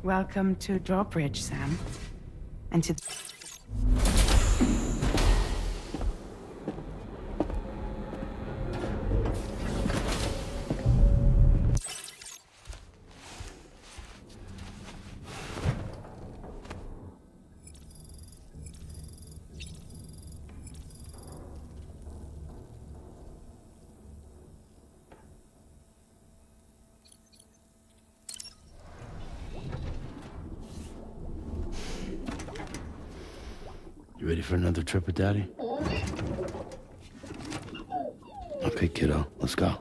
Welcome to Drawbridge, Sam. And to... You ready for another trip with Daddy? Okay, kiddo, let's go.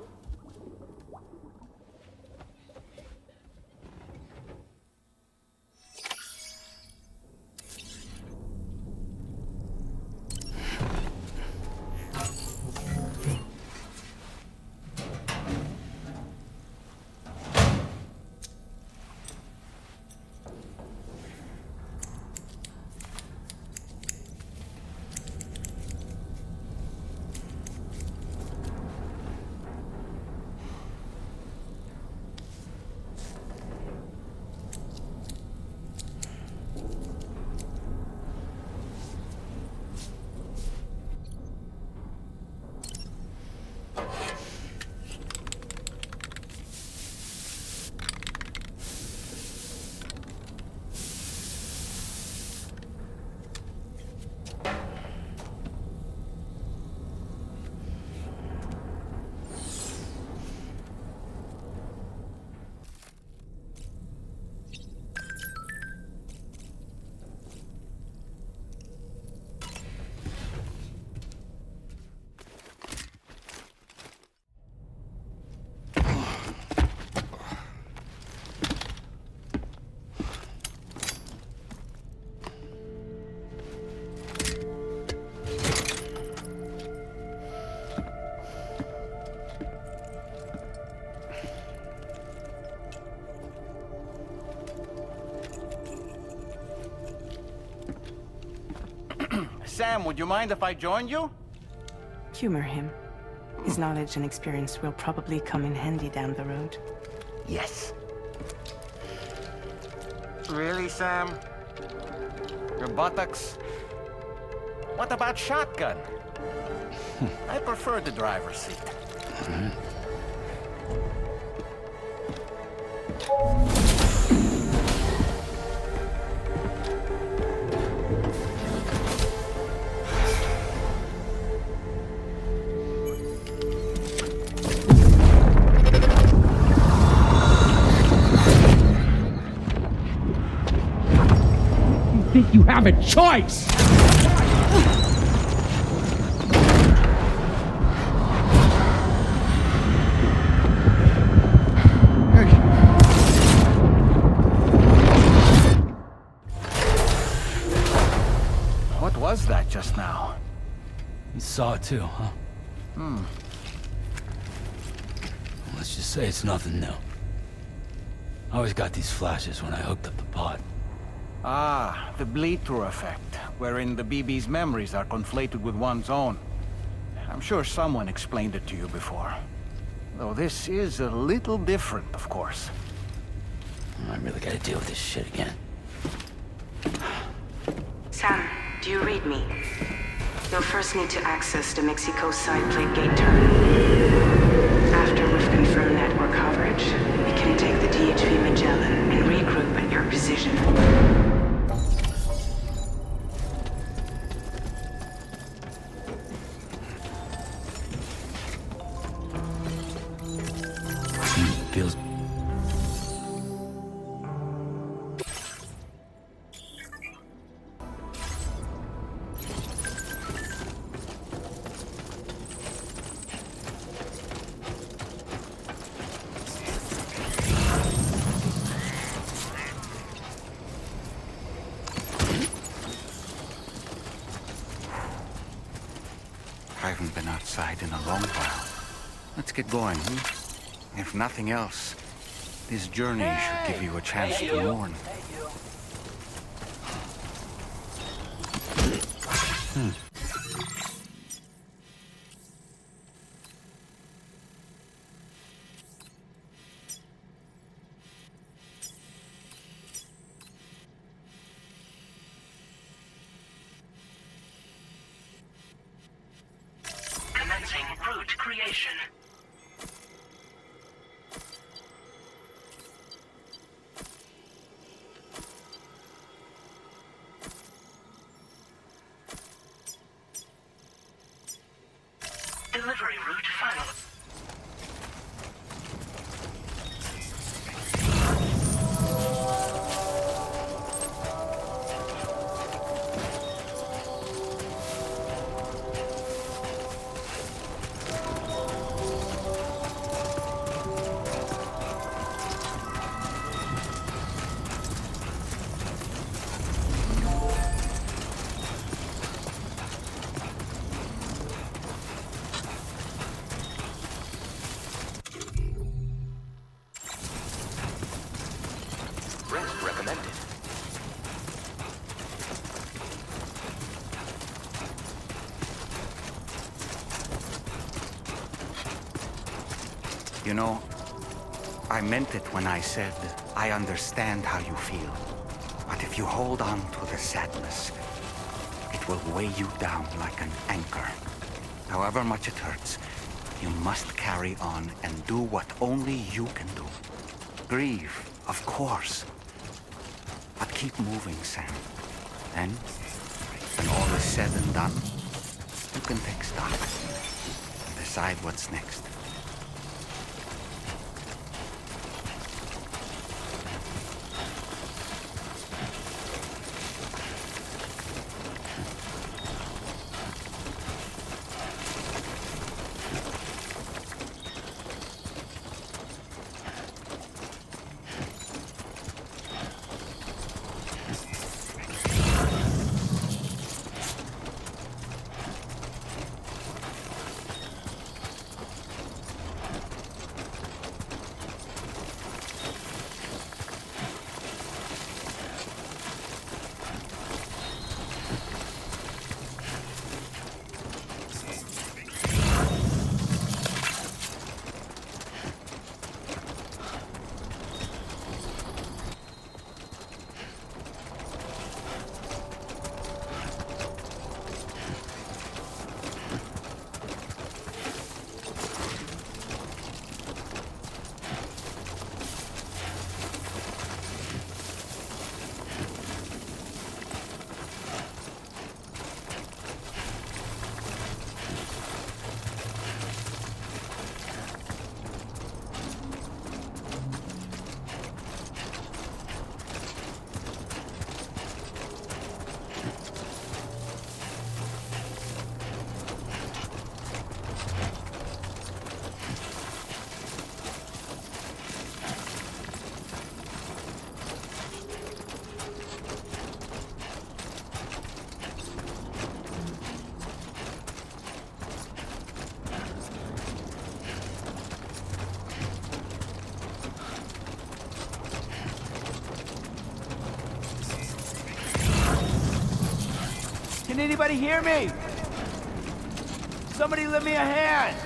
Sam, would you mind if I joined you? Humor him. His knowledge and experience will probably come in handy down the road. Yes. Really, Sam? Your buttocks? What about shotgun? I prefer the driver's seat. Think you have a choice! What was that just now? You saw it too, huh? Let's just say it's nothing new. I always got these flashes when I hooked up the pod. Ah, the bleed-through effect, wherein the BB's memories are conflated with one's own. I'm sure someone explained it to you before. Though this is a little different, of course. I really gotta deal with this shit again. Sam, do you read me? You'll first need to access the Mexico side plate gate terminal. After we've confirmed network coverage, we can take the DHV Magellan and regroup at your position. Feels... I haven't been outside in a long while. Let's get going, If nothing else, this journey should give you a chance to mourn. Delivery route final. Rest recommended. You know, I meant it when I said I understand how you feel. But if you hold on to the sadness, it will weigh you down like an anchor. However much it hurts, you must carry on and do what only you can do. Grieve, of course. But keep moving, Sam. And when all is said and done, you can take stock and decide what's next. Can anybody hear me? Somebody lend me a hand.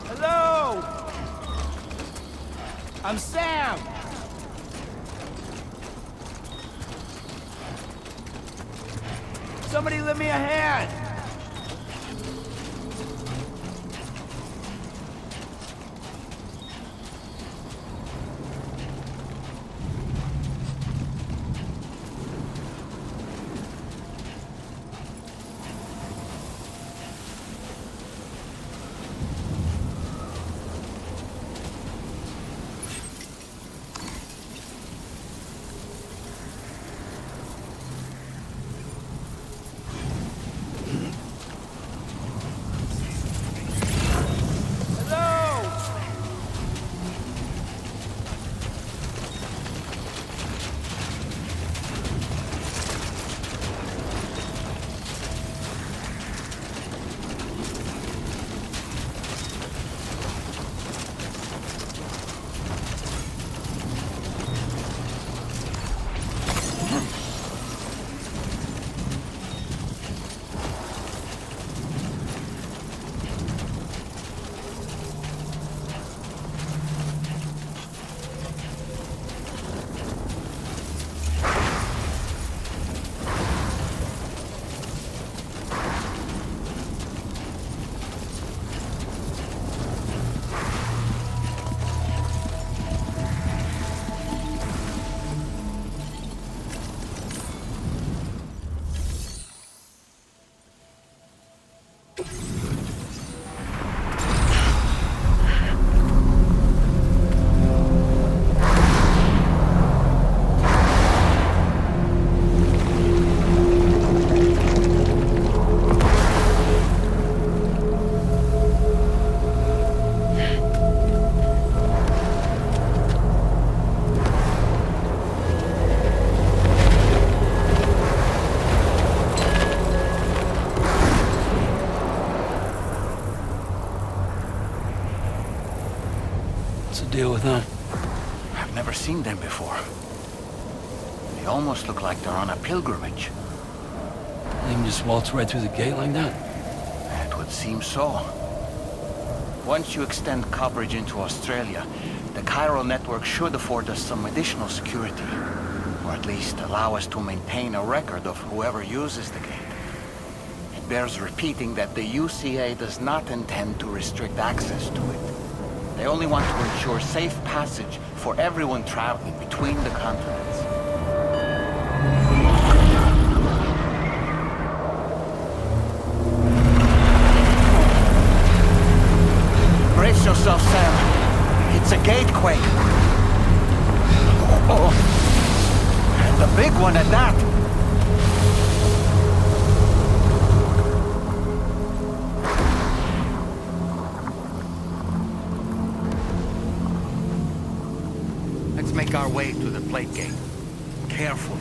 Hello? I'm Sam. Somebody lend me a hand. What's the deal with them? I've never seen them before. They almost look like they're on a pilgrimage. They can just waltz right through the gate like that? It would seem so. Once you extend coverage into Australia, the chiral network should afford us some additional security. Or at least allow us to maintain a record of whoever uses the gate. It bears repeating that the UCA does not intend to restrict access to it. They only want to ensure safe passage for everyone traveling between the continents. Brace yourself, Sam. It's a gatequake. Oh, and a big one at that. Let's make our way to the plate gate. Carefully.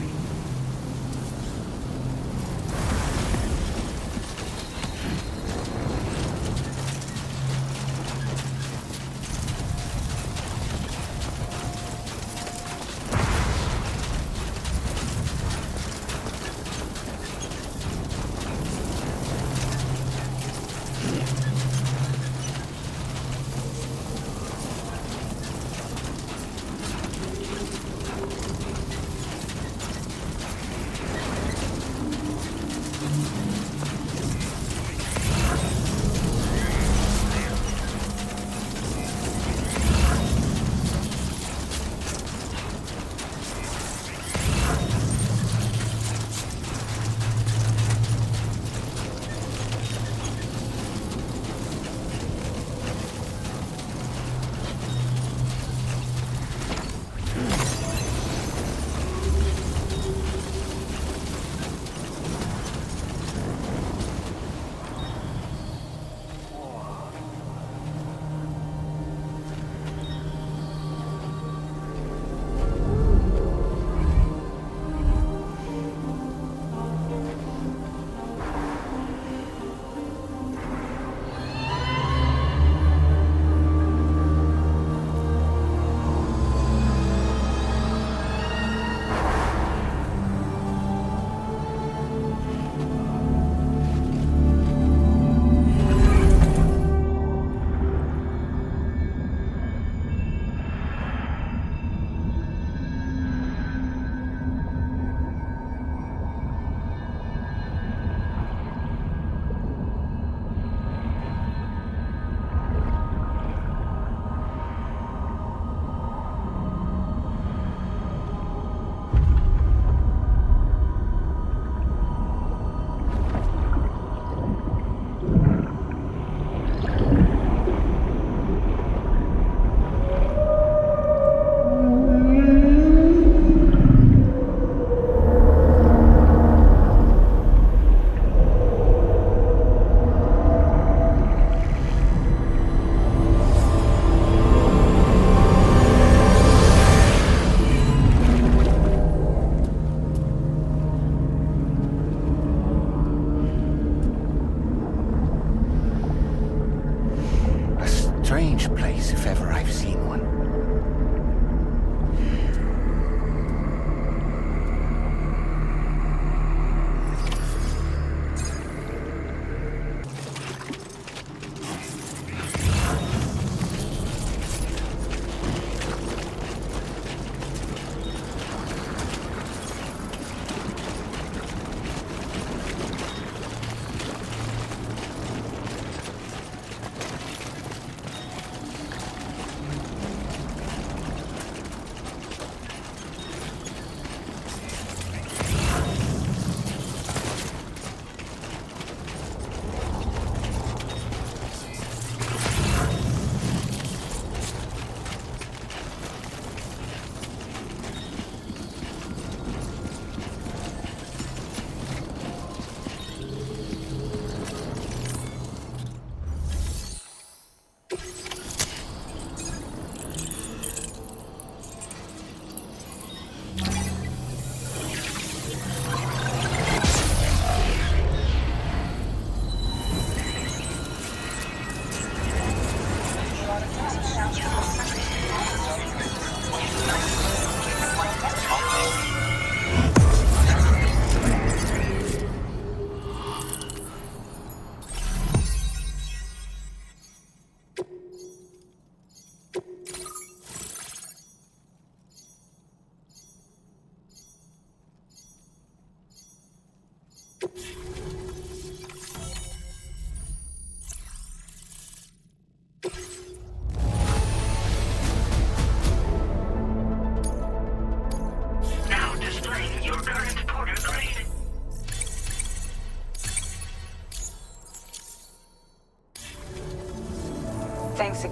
Strange place, if ever I've seen one.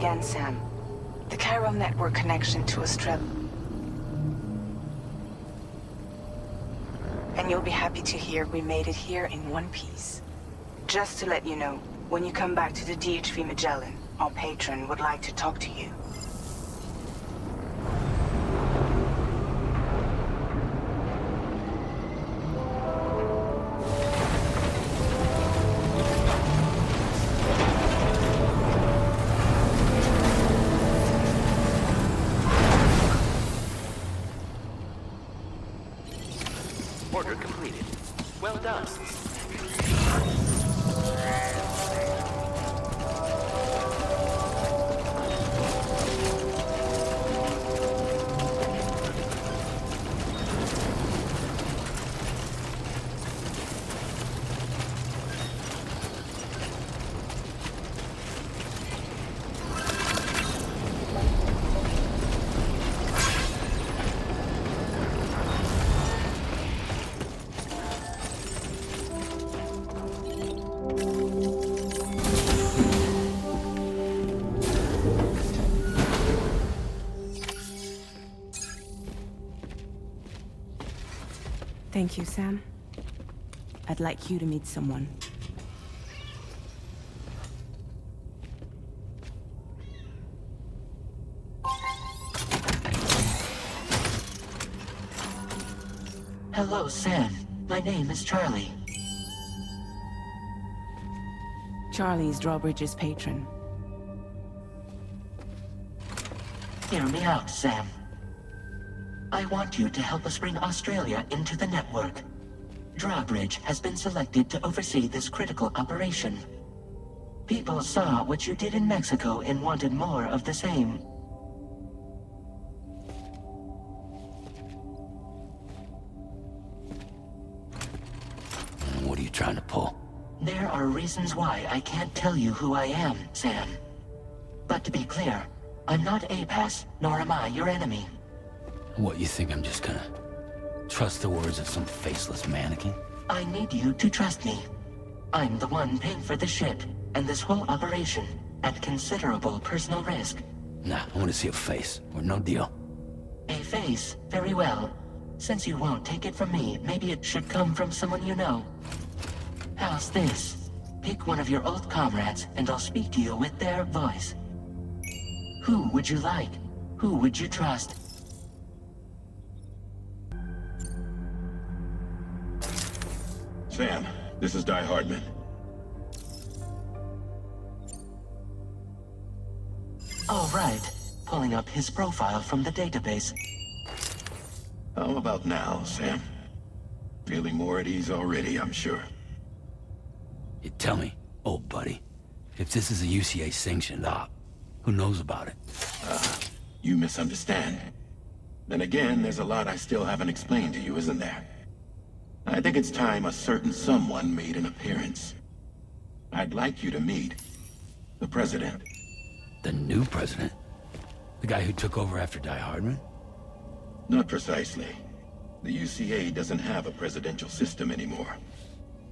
again, Sam. The Cairo network connection to Australia. And you'll be happy to hear we made it here in one piece. Just to let you know, when you come back to the DHV Magellan, our patron would like to talk to you. Order completed. Well done. Thank you, Sam. I'd like you to meet someone. Hello, Sam. My name is Charlie. Charlie's Drawbridge's patron. Hear me out, Sam. I want you to help us bring Australia into the network. Drawbridge has been selected to oversee this critical operation. People saw what you did in Mexico and wanted more of the same. What are you trying to pull? There are reasons why I can't tell you who I am, Sam. But to be clear, I'm not APAS, nor am I your enemy. What, you think I'm just gonna trust the words of some faceless mannequin? I need you to trust me. I'm the one paying for the ship and this whole operation at considerable personal risk. Nah, I want to see a face, or no deal. A face? Very well. Since you won't take it from me, maybe it should come from someone you know. How's this? Pick one of your old comrades, and I'll speak to you with their voice. Who would you like? Who would you trust? Sam, this is Di Hardman. All right. Pulling up his profile from the database. How about now, Sam? Feeling more at ease already, I'm sure. You tell me, old buddy, if this is a UCA sanctioned op, who knows about it? You misunderstand. Then again, there's a lot I still haven't explained to you, isn't there? I think it's time a certain someone made an appearance. I'd like you to meet the President. The new president? The guy who took over after Di Hardman? Not precisely. The UCA doesn't have a presidential system anymore.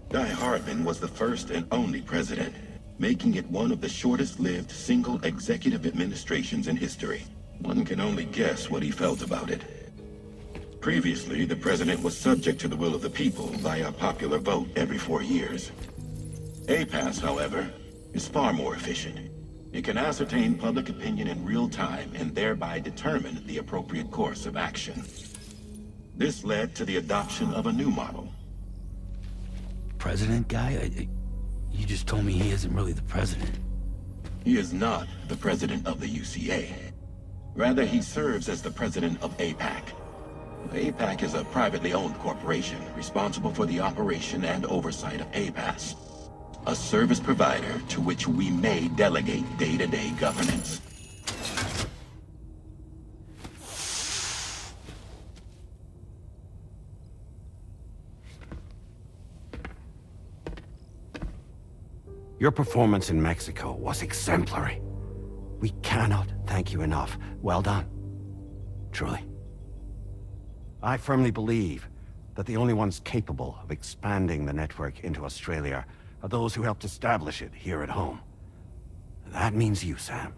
Di Hardman was the first and only president, making it one of the shortest-lived single executive administrations in history. One can only guess what he felt about it. Previously, the president was subject to the will of the people via popular vote every 4 years. APAS, however, is far more efficient. It can ascertain public opinion in real time and thereby determine the appropriate course of action. This led to the adoption of a new model. President guy? You just told me he isn't really the president. He is not the president of the UCA. Rather, he serves as the president of APAC. APAC is a privately owned corporation responsible for the operation and oversight of APAS, a service provider to which we may delegate day-to-day governance. Your performance in Mexico was exemplary. We cannot thank you enough. Well done. Truly. I firmly believe that the only ones capable of expanding the network into Australia are those who helped establish it here at home. That means you, Sam.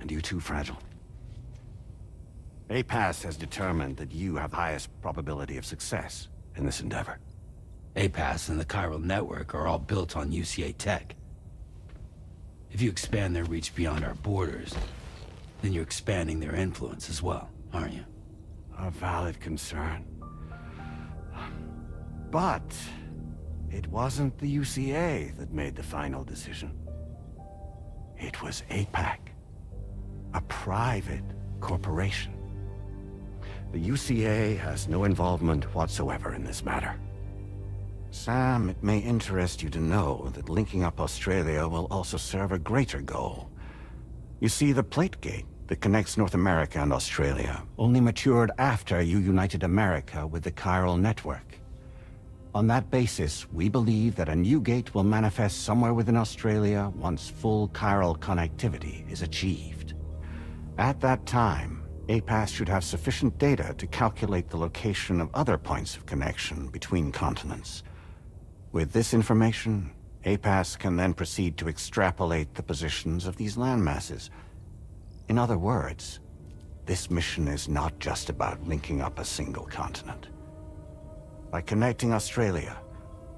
and you too fragile. APAS has determined that you have the highest probability of success in this endeavor. APAS and the chiral network are all built on UCA tech. If you expand their reach beyond our borders, then you're expanding their influence as well, aren't you? A valid concern. But it wasn't the UCA that made the final decision. It was APAC, a private corporation. The UCA has no involvement whatsoever in this matter. Sam, it may interest you to know that linking up Australia will also serve a greater goal. You see, the plate gate that connects North America and Australia only matured after you united America with the chiral network. On that basis, we believe that a new gate will manifest somewhere within Australia once full chiral connectivity is achieved. At that time, APAS should have sufficient data to calculate the location of other points of connection between continents. With this information, APAS can then proceed to extrapolate the positions of these landmasses. In other words, this mission is not just about linking up a single continent. By connecting Australia,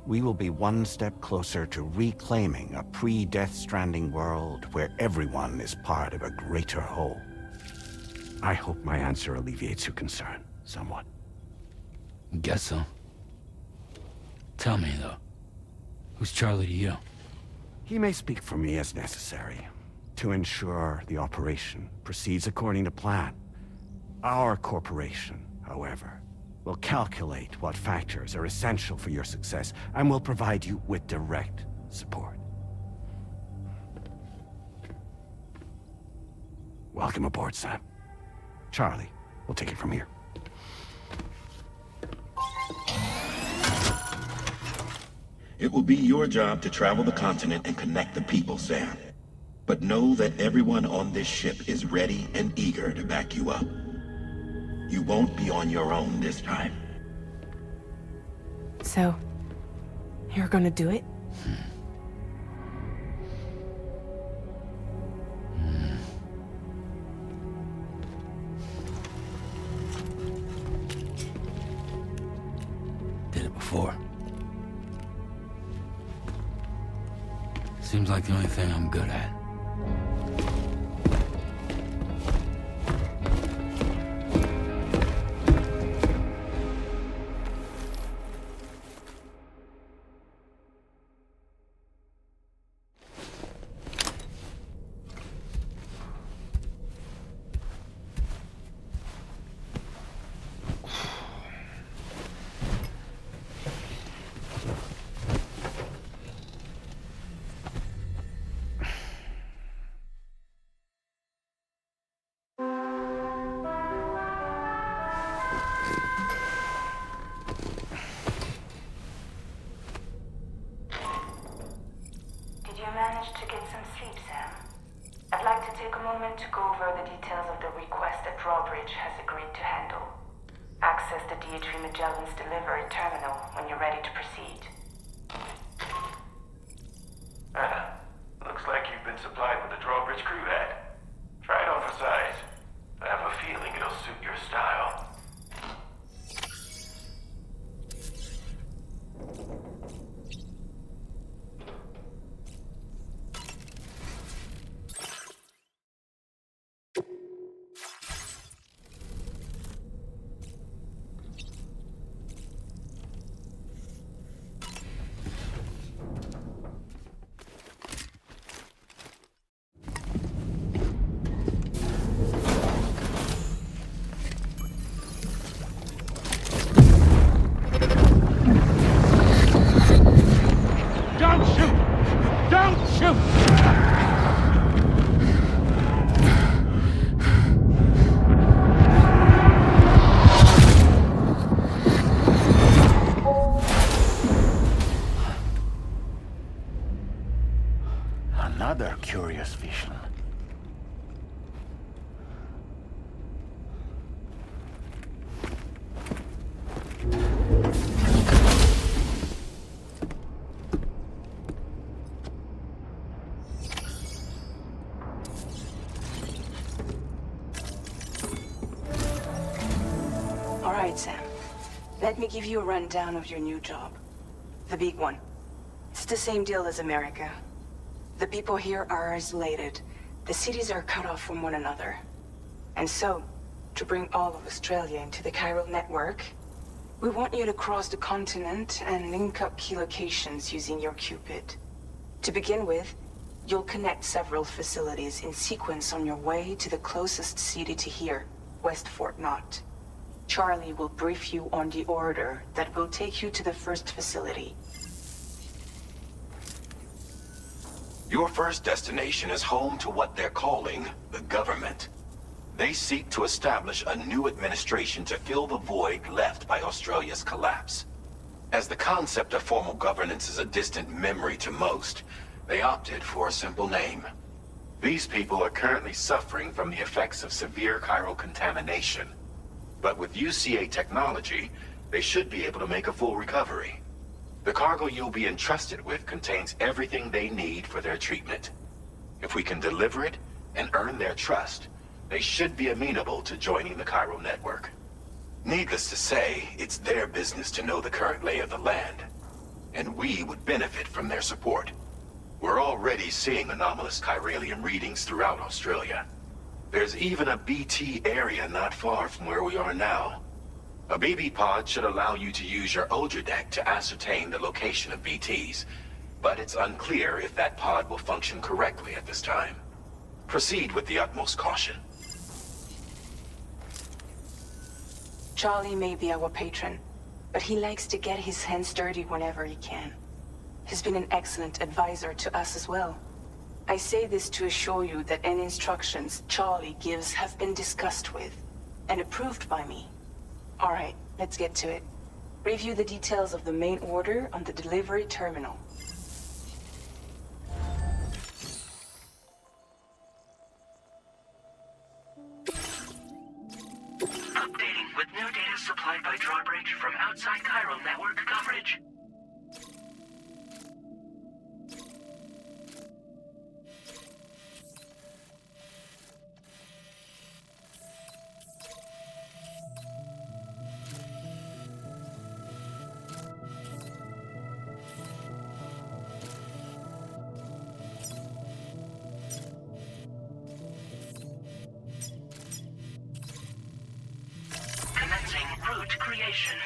we will be one step closer to reclaiming a pre-Death Stranding world where everyone is part of a greater whole. I hope my answer alleviates your concern somewhat. Guess so. Tell me, though, who's Charlie to you? He may speak for me as necessary to ensure the operation proceeds according to plan. Our corporation, however, will calculate what factors are essential for your success and will provide you with direct support. Welcome aboard, Sam. Charlie, we'll take it from here. It will be your job to travel the continent and connect the people, Sam. But know that everyone on this ship is ready and eager to back you up. You won't be on your own this time. So, you're gonna do it? Did it before. Seems like the only thing I'm good at. To get some sleep, Sam. I'd like to take a moment to go over the details of the request that Drawbridge has agreed to handle. Access the DHV Magellan's delivery terminal when you're ready to proceed. Looks like you've been supplied with the Drawbridge crew hat. Try it on for size. I have a feeling it'll suit your style. Alright, Sam. Let me give you a rundown of your new job. The big one. It's the same deal as America. The people here are isolated. The cities are cut off from one another. And so, to bring all of Australia into the chiral network, we want you to cross the continent and link up key locations using your Cupid. To begin with, you'll connect several facilities in sequence on your way to the closest city to here, West Fort Knott. Charlie will brief you on the order that will take you to the first facility. Your first destination is home to what they're calling the government. They seek to establish a new administration to fill the void left by Australia's collapse. As the concept of formal governance is a distant memory to most, they opted for a simple name. These people are currently suffering from the effects of severe chiral contamination. But with UCA technology, they should be able to make a full recovery. The cargo you'll be entrusted with contains everything they need for their treatment. If we can deliver it and earn their trust, they should be amenable to joining the chiral network. Needless to say, it's their business to know the current lay of the land, and we would benefit from their support. We're already seeing anomalous chiralium readings throughout Australia. There's even a BT area not far from where we are now. A BB pod should allow you to use your Ultra deck to ascertain the location of BTs, but it's unclear if that pod will function correctly at this time. Proceed with the utmost caution. Charlie may be our patron, but he likes to get his hands dirty whenever he can. He's been an excellent advisor to us as well. I say this to assure you that any instructions Charlie gives have been discussed with and approved by me. All right, let's get to it. Review the details of the main order on the delivery terminal. Updating with new data supplied by Drawbridge from outside chiral network coverage. Commencing route creation.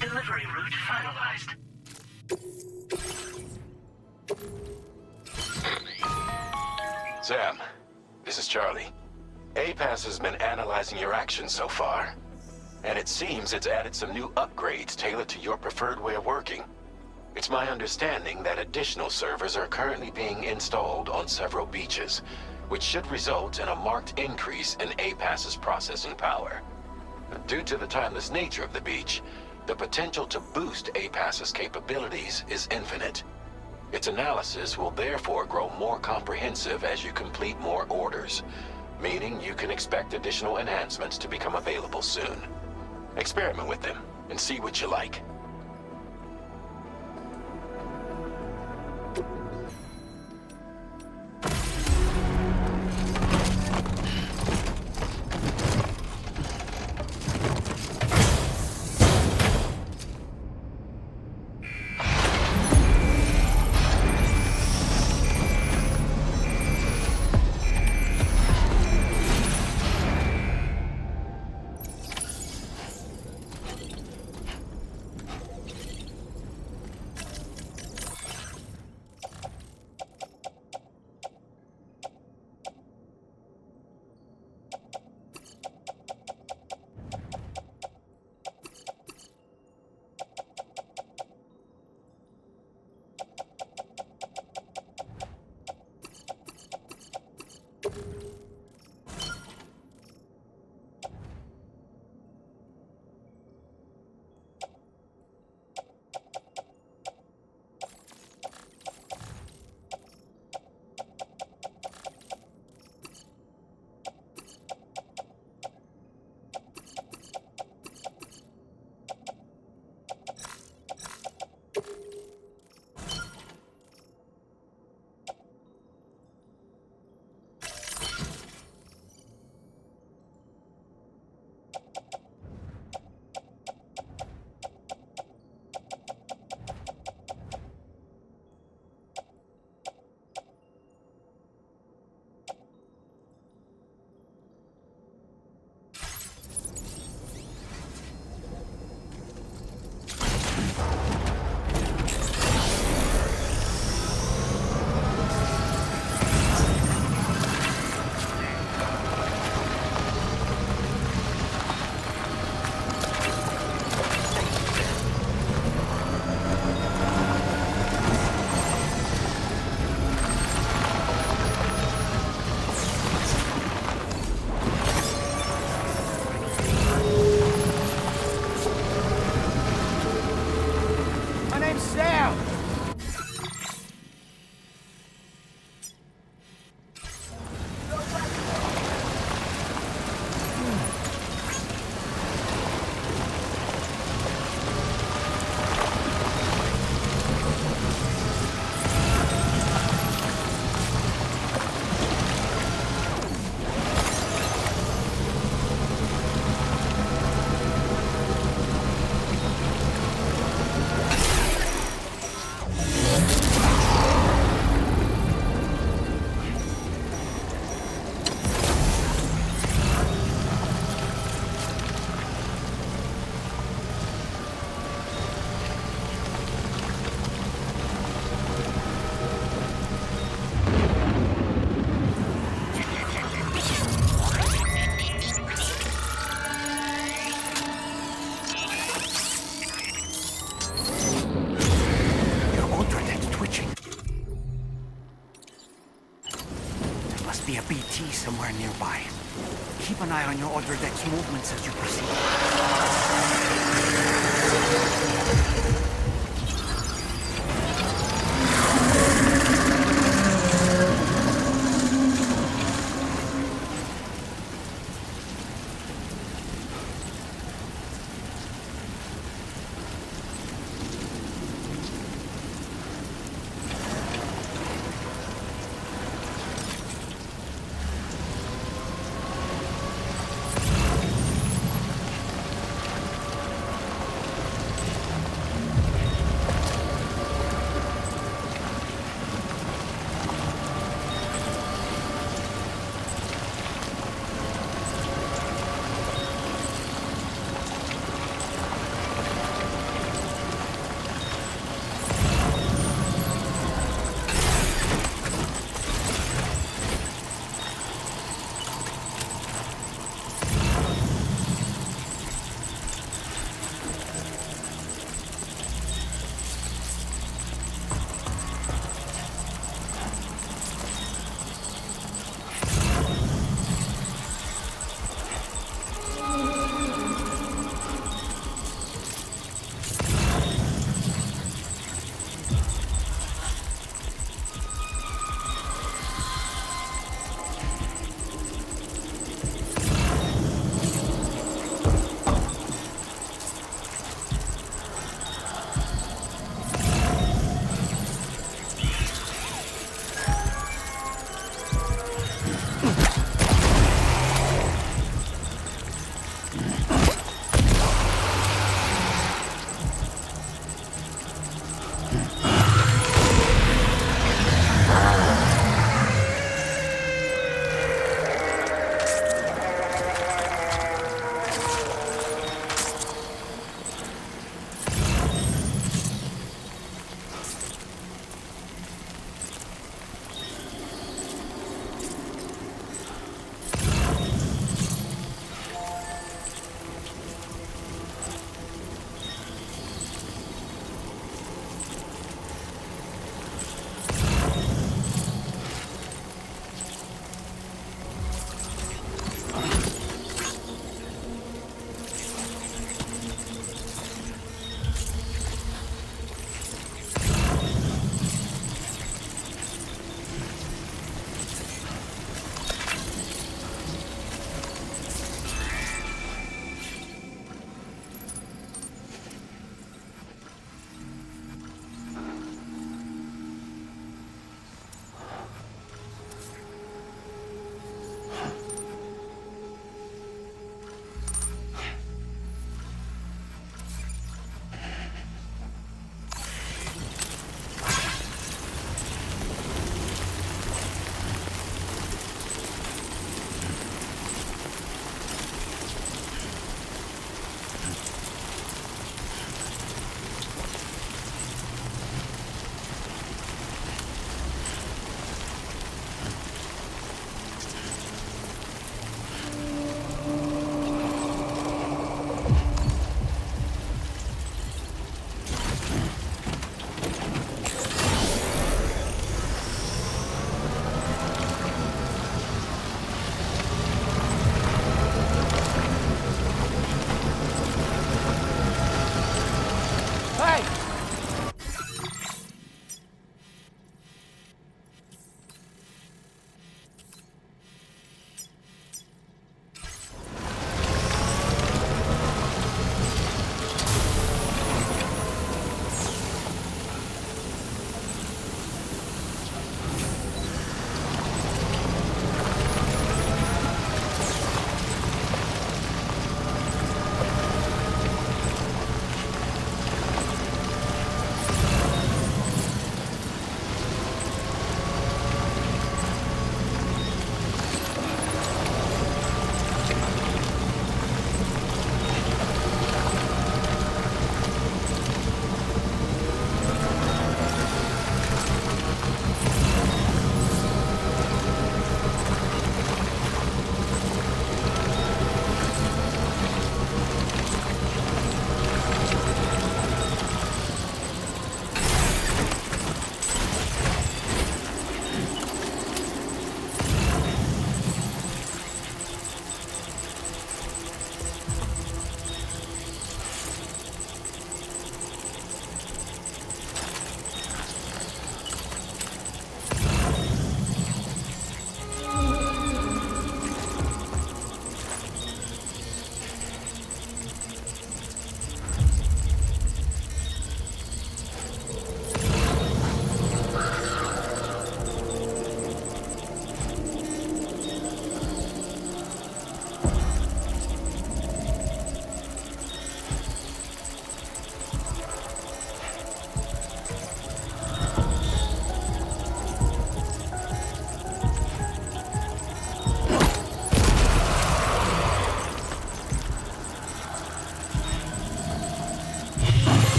Delivery route finalized. Sam, this is Charlie. APAS has been analyzing your actions so far, and it seems it's added some new upgrades tailored to your preferred way of working. It's my understanding that additional servers are currently being installed on several beaches, which should result in a marked increase in APAS's processing power. Due to the timeless nature of the beach, the potential to boost APAS's capabilities is infinite. Its analysis will therefore grow more comprehensive as you complete more orders, meaning you can expect additional enhancements to become available soon. Experiment with them and see what you like. Be a BT somewhere nearby. Keep an eye on your other deck's movements as you proceed.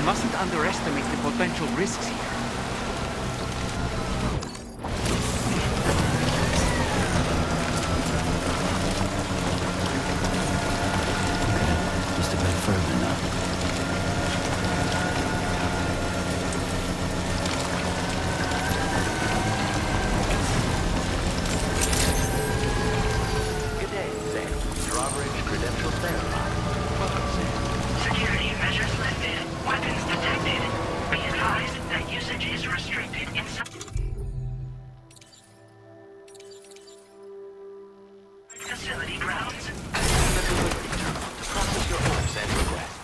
We mustn't underestimate the potential risks here. Just a bit further now. Good day, Sam. Drawbridge credentials verified. Welcome, Sam. Security measures lifted. Weapons detected. Be advised that usage is restricted in some facility grounds. The delivery terminal to process your orders and requests.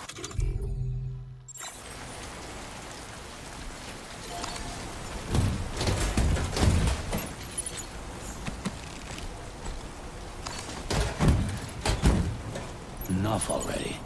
Enough already.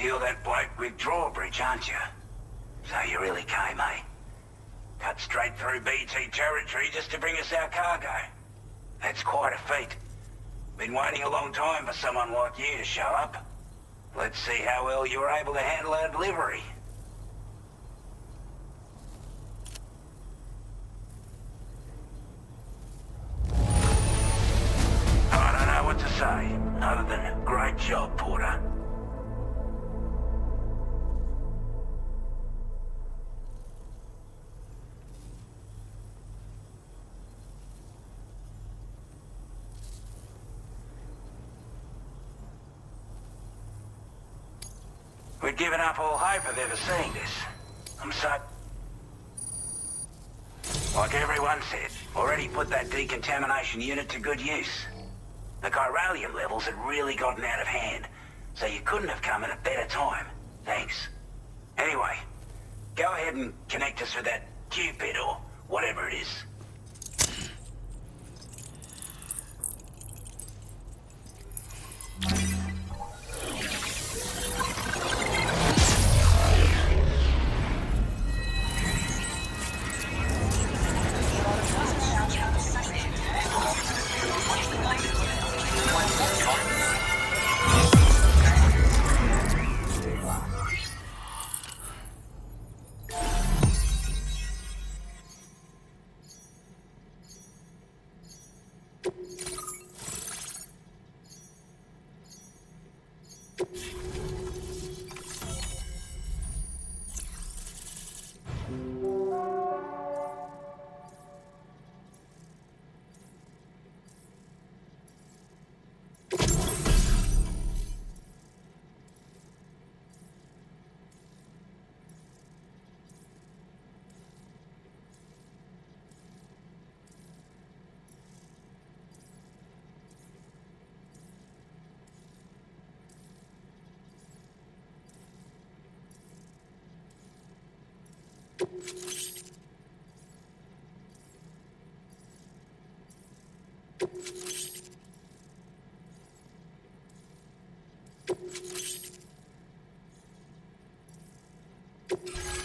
You're that bloke with drawbridge, aren't you? So you really came, eh? Cut straight through BT territory just to bring us our cargo. That's quite a feat. Been waiting a long time for someone like you to show up. Let's see how well you were able to handle our delivery. I don't know what to say, other than great job, Porter. We'd given up all hope of ever seeing this. I'm so... Like everyone said, already put that decontamination unit to good use. The chiralium levels had really gotten out of hand, so you couldn't have come at a better time. Thanks. Anyway, go ahead and connect us with that Cupid or whatever it is.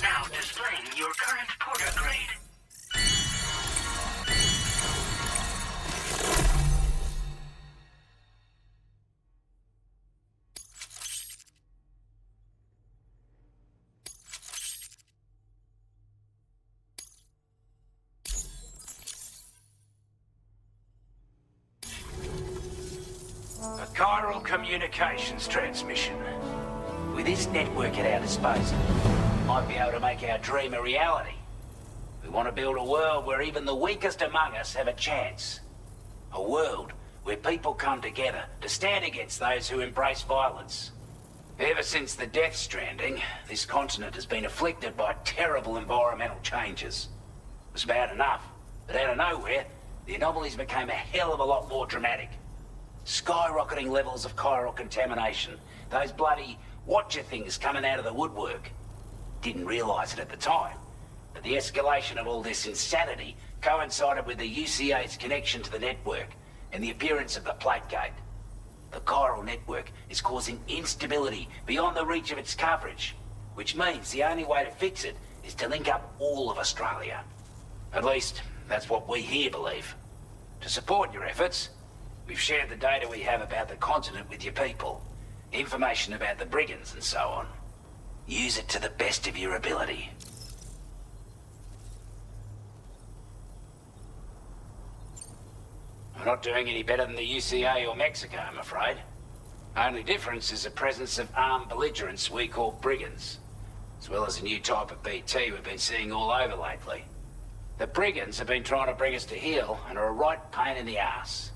Now displaying your current Porter grade. Chiral communications transmission. With this network at our disposal, we might be able to make our dream a reality. We want to build a world where even the weakest among us have a chance. A world where people come together to stand against those who embrace violence. Ever since the Death Stranding, this continent has been afflicted by terrible environmental changes. It was bad enough, but out of nowhere, the anomalies became a hell of a lot more dramatic. Skyrocketing levels of chiral contamination. Those bloody watcher things coming out of the woodwork. Didn't realize it at the time, but the escalation of all this insanity coincided with the UCA's connection to the network and the appearance of the Plate Gate. The chiral network is causing instability beyond the reach of its coverage, which means the only way to fix it is to link up all of Australia. At least, that's what we here believe. To support your efforts, we've shared the data we have about the continent with your people, information about the brigands and so on. Use it to the best of your ability. We're not doing any better than the UCA or Mexico, I'm afraid. Only difference is the presence of armed belligerents we call brigands, as well as a new type of BT we've been seeing all over lately. The brigands have been trying to bring us to heel and are a right pain in the ass.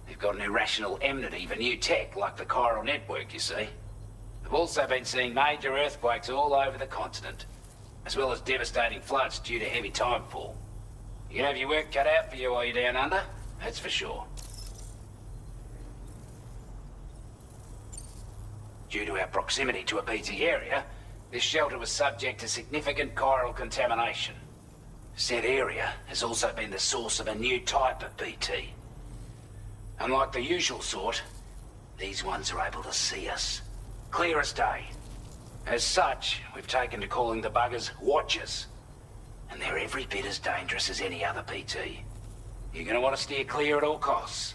They've got an irrational enmity for new tech like the chiral network, you see. They've also been seeing major earthquakes all over the continent, as well as devastating floods due to heavy timefall. You can have your work cut out for you while you're down under, that's for sure. Due to our proximity to a BT area, this shelter was subject to significant chiral contamination. Said area has also been the source of a new type of BT. Unlike the usual sort, these ones are able to see us. Clear as day. As such, we've taken to calling the buggers Watchers. And they're every bit as dangerous as any other BT. You're gonna want to steer clear at all costs.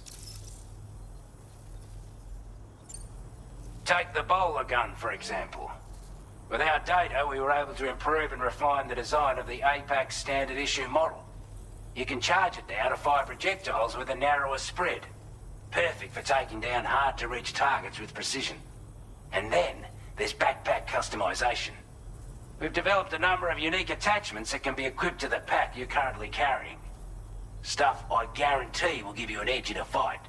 Take the bowler gun, for example. With our data, we were able to improve and refine the design of the APAC standard issue model. You can charge it now to fire projectiles with a narrower spread. Perfect for taking down hard-to-reach targets with precision. And then, there's backpack customization. We've developed a number of unique attachments that can be equipped to the pack you're currently carrying. Stuff I guarantee will give you an edge in a fight.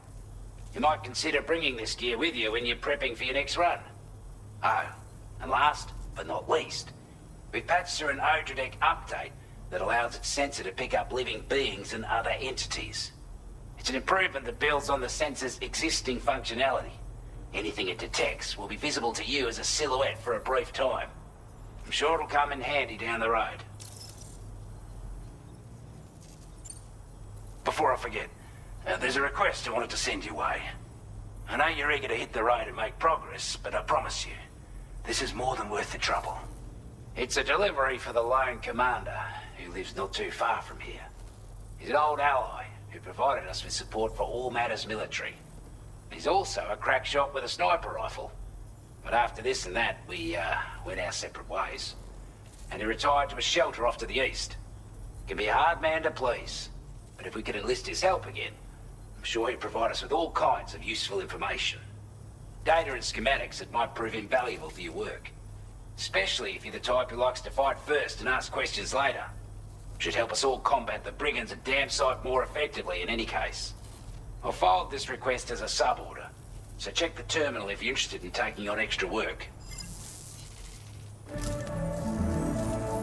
You might consider bringing this gear with you when you're prepping for your next run. Oh, and last but not least, we've patched through an Odradek update that allows its sensor to pick up living beings and other entities. It's an improvement that builds on the sensor's existing functionality. Anything it detects will be visible to you as a silhouette for a brief time. I'm sure it'll come in handy down the road. Before I forget, there's a request I wanted to send your way. I know you're eager to hit the road and make progress, but I promise you, this is more than worth the trouble. It's a delivery for the lone commander, who lives not too far from here. He's an old ally who provided us with support for all matters military. He's also a crack shot with a sniper rifle. But after this and that, we went our separate ways. And he retired to a shelter off to the east. He can be a hard man to please, but if we could enlist his help again, I'm sure he'd provide us with all kinds of useful information. Data and schematics that might prove invaluable for your work. Especially if you're the type who likes to fight first and ask questions later. Should help us all combat the brigands a damn sight more effectively in any case. I'll forward this request as a sub-order, so check the terminal if you're interested in taking on extra work.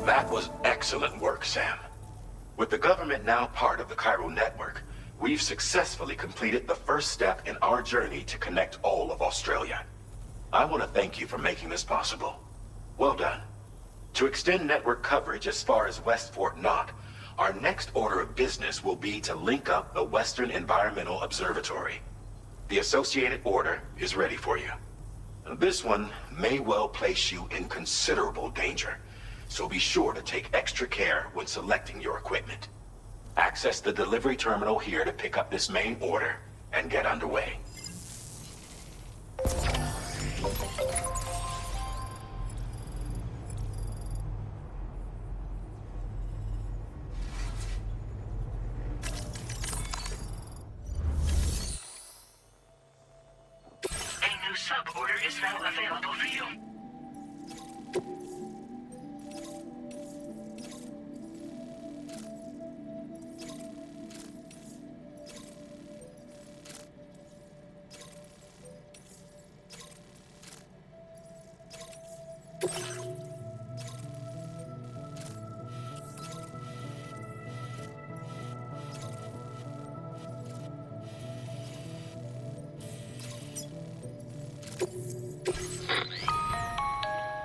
That was excellent work, Sam. With the government now part of the chiral network, we've successfully completed the first step in our journey to connect all of Australia. I want to thank you for making this possible. Well done. To extend network coverage as far as West Fort Knott, our next order of business will be to link up the Western Environmental Observatory. The associated order is ready for you. This one may well place you in considerable danger, so be sure to take extra care when selecting your equipment. Access the delivery terminal here to pick up this main order and get underway. is now available for you.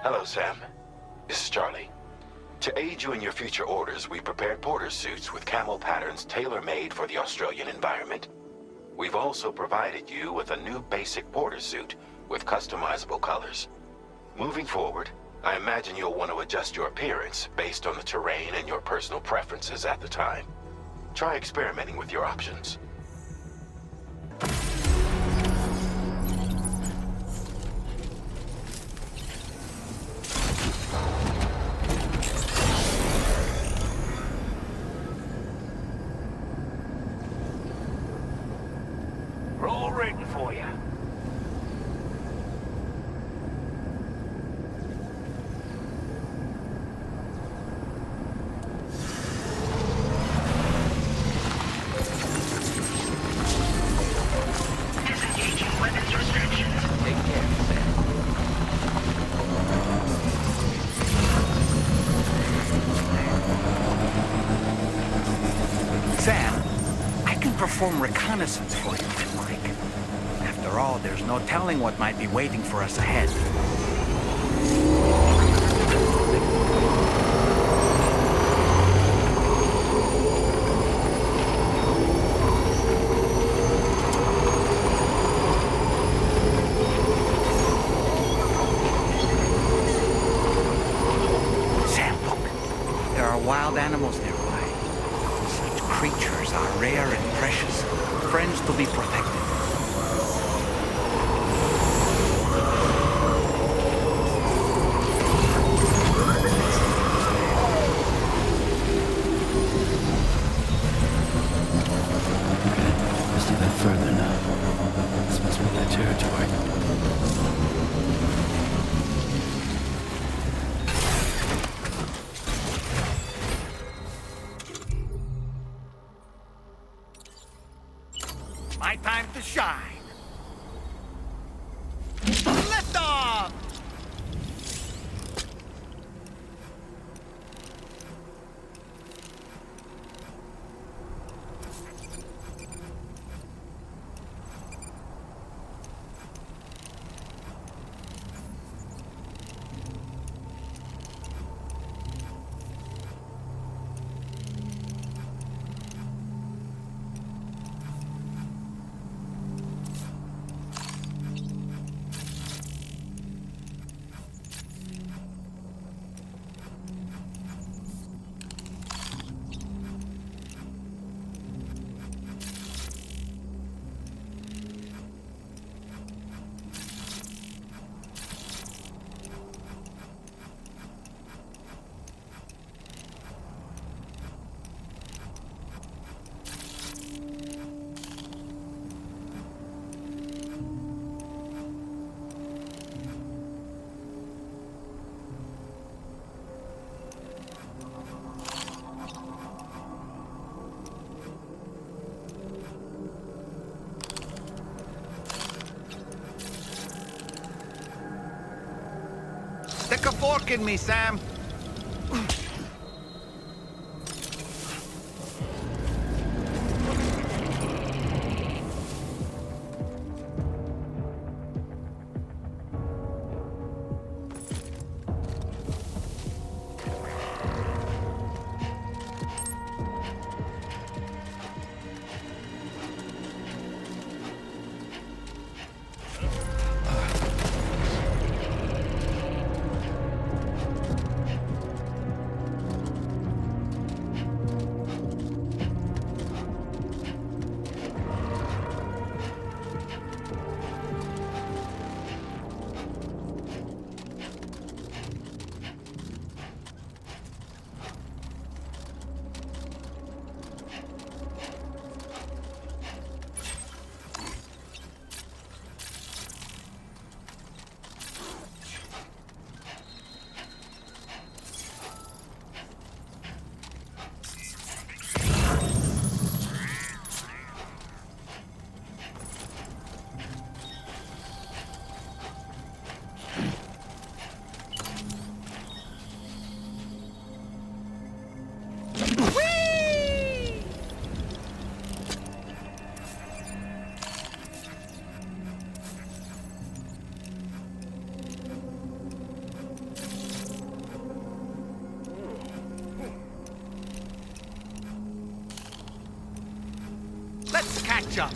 Hello, Sam. This is Charlie. To aid you in your future orders, we prepared porter suits with camo patterns tailor-made for the Australian environment. We've also provided you with a new basic porter suit with customizable colors. Moving forward, I imagine you'll want to adjust your appearance based on the terrain and your personal preferences at the time. Try experimenting with your options. We're all ready for you. Disengaging weapons restrictions. Take care, Sam, I can perform reconnaissance for you if you like. After all, there's no telling what might be waiting for us ahead. Sam, look. There are wild animals nearby. Such creatures are rare and precious. Friends to be protected. Just a bit further now. This must be their territory. My time to shine. Lift off! Stick a fork in me, Sam. Let's catch up.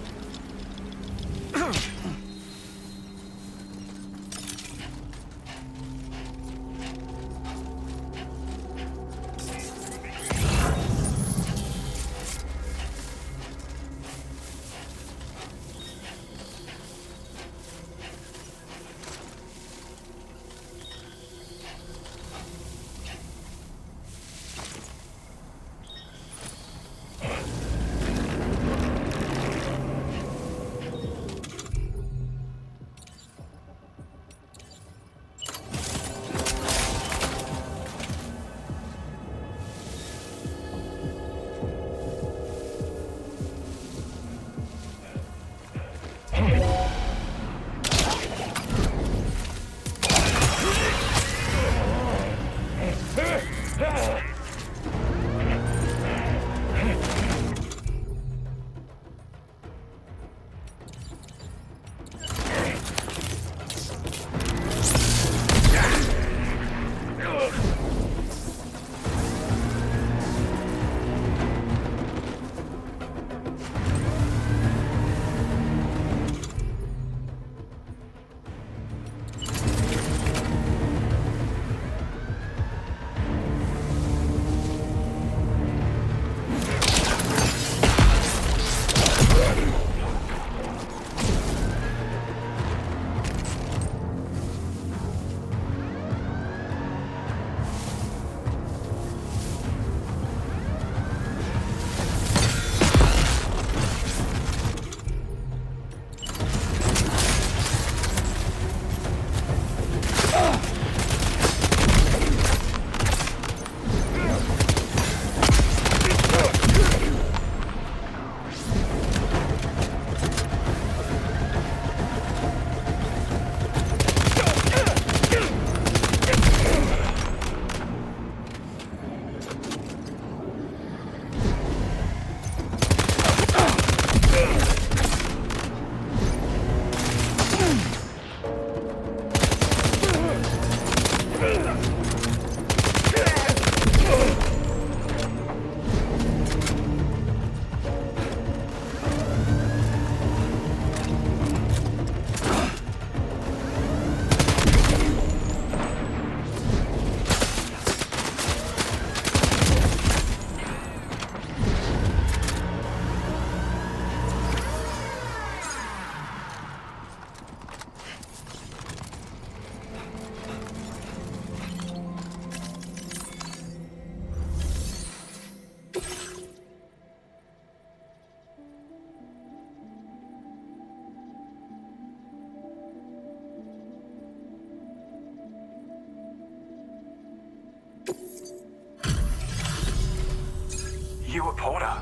You a Porter?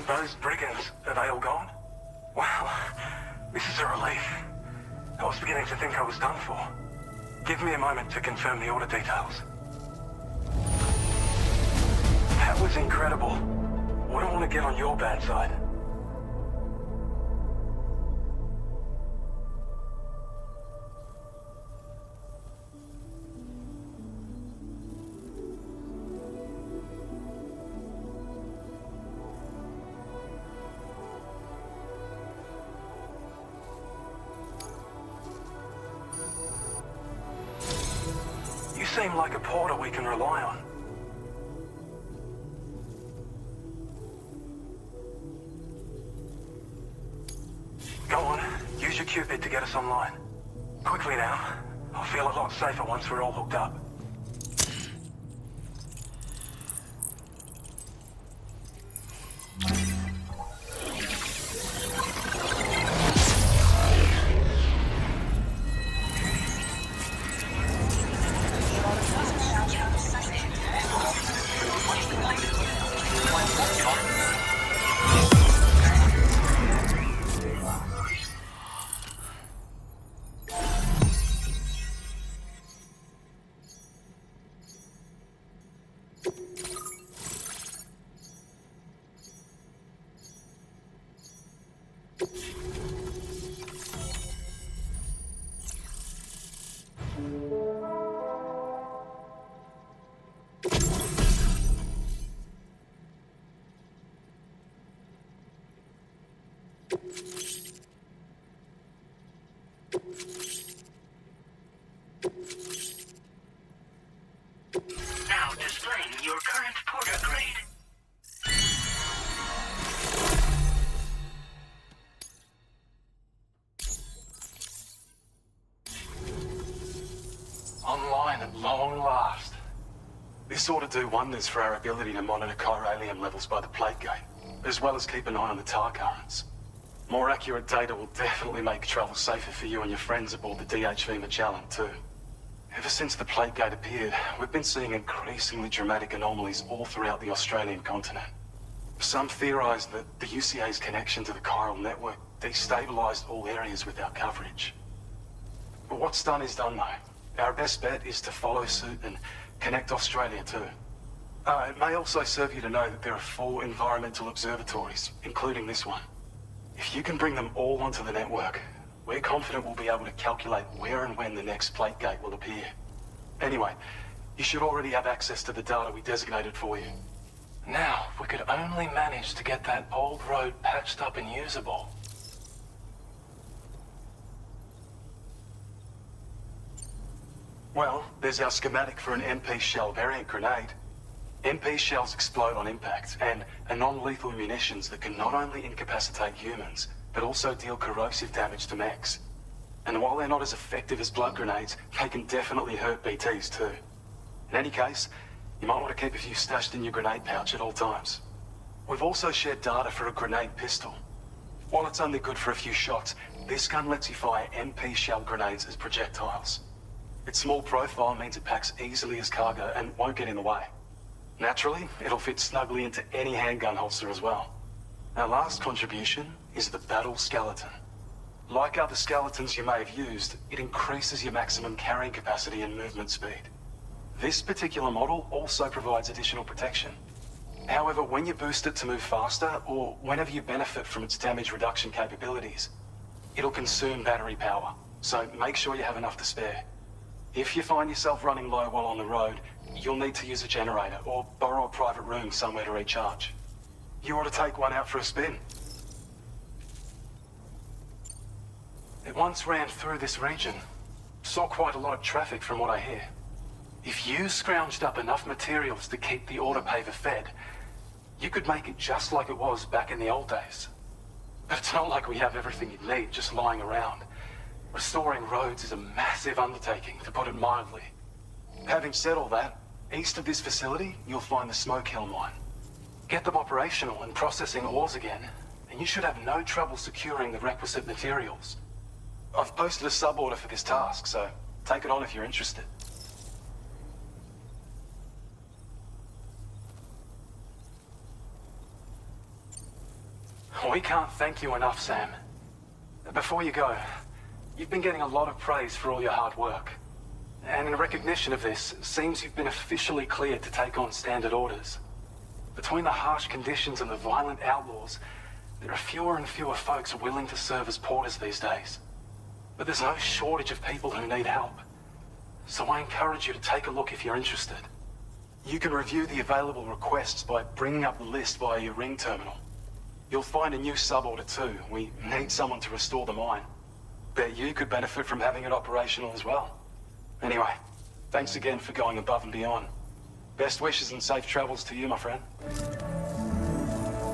Those brigands, are they all gone? Wow, this is a relief. I was beginning to think I was done for. Give me a moment to confirm the order details. That was incredible. Wouldn't want to get on your bad side. You seem like a porter we can rely on. Go on, use your Cupid to get us online. Quickly now. I'll feel a lot safer once we're all hooked up. Now displaying your current porter grade. Online at long last. This ought to do wonders for our ability to monitor chiralium levels by the plate gate, as well as keep an eye on the tar currents. More accurate data will definitely make travel safer for you and your friends aboard the DHV Magellan, too. Ever since the plate gate appeared, we've been seeing increasingly dramatic anomalies all throughout the Australian continent. Some theorize that the UCA's connection to the chiral network destabilized all areas with our coverage. But what's done is done, though. Our best bet is to follow suit and connect Australia too. It may also serve you to know that there are 4 environmental observatories, including this one. If you can bring them all onto the network, we're confident we'll be able to calculate where and when the next plate gate will appear. Anyway, you should already have access to the data we designated for you. Now, if we could only manage to get that old road patched up and usable. Well, there's our schematic for an MP shell variant grenade. MP shells explode on impact, and are non-lethal munitions that can not only incapacitate humans, but also deal corrosive damage to mechs. And while they're not as effective as blood grenades, they can definitely hurt BTs too. In any case, you might want to keep a few stashed in your grenade pouch at all times. We've also shared data for a grenade pistol. While it's only good for a few shots, this gun lets you fire MP shell grenades as projectiles. Its small profile means it packs easily as cargo and won't get in the way. Naturally, it'll fit snugly into any handgun holster as well. Our last contribution is the battle skeleton. Like other skeletons you may have used, it increases your maximum carrying capacity and movement speed. This particular model also provides additional protection. However, when you boost it to move faster, or whenever you benefit from its damage reduction capabilities, it'll consume battery power, so make sure you have enough to spare. If you find yourself running low while on the road, you'll need to use a generator or borrow a private room somewhere to recharge. You ought to take one out for a spin. It once ran through this region. Saw quite a lot of traffic from what I hear. If you scrounged up enough materials to keep the autopaver fed, you could make it just like it was back in the old days. But it's not like we have everything you need just lying around. Restoring roads is a massive undertaking, to put it mildly. Having said all that, east of this facility, you'll find the Smoke Hill mine. Get them operational and processing ores again, and you should have no trouble securing the requisite materials. I've posted a sub-order for this task, so take it on if you're interested. We can't thank you enough, Sam. Before you go, you've been getting a lot of praise for all your hard work. And in recognition of this, it seems you've been officially cleared to take on standard orders. Between the harsh conditions and the violent outlaws, there are fewer and fewer folks willing to serve as porters these days. But there's no shortage of people who need help. So I encourage you to take a look if you're interested. You can review the available requests by bringing up the list via your ring terminal. You'll find a new sub-order too. We need someone to restore the mine. Bet you could benefit from having it operational as well. Anyway, thanks again for going above and beyond. Best wishes and safe travels to you, my friend.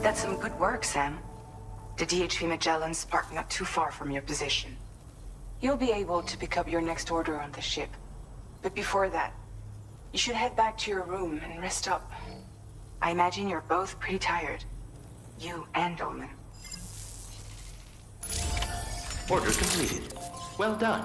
That's some good work, Sam. The DHV Magellan's parked not too far from your position. You'll be able to pick up your next order on the ship. But before that, you should head back to your room and rest up. I imagine you're both pretty tired. You and Dolman. Order completed. Well done.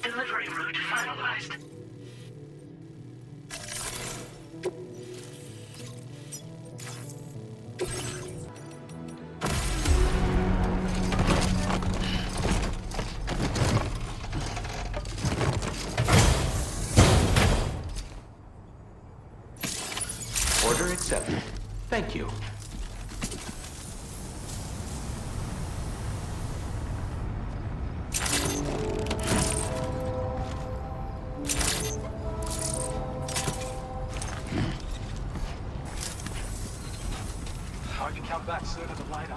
Delivery route finalized. Order accepted. Thank you. I can come back sooner than later.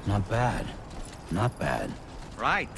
Not bad. Not bad. Right.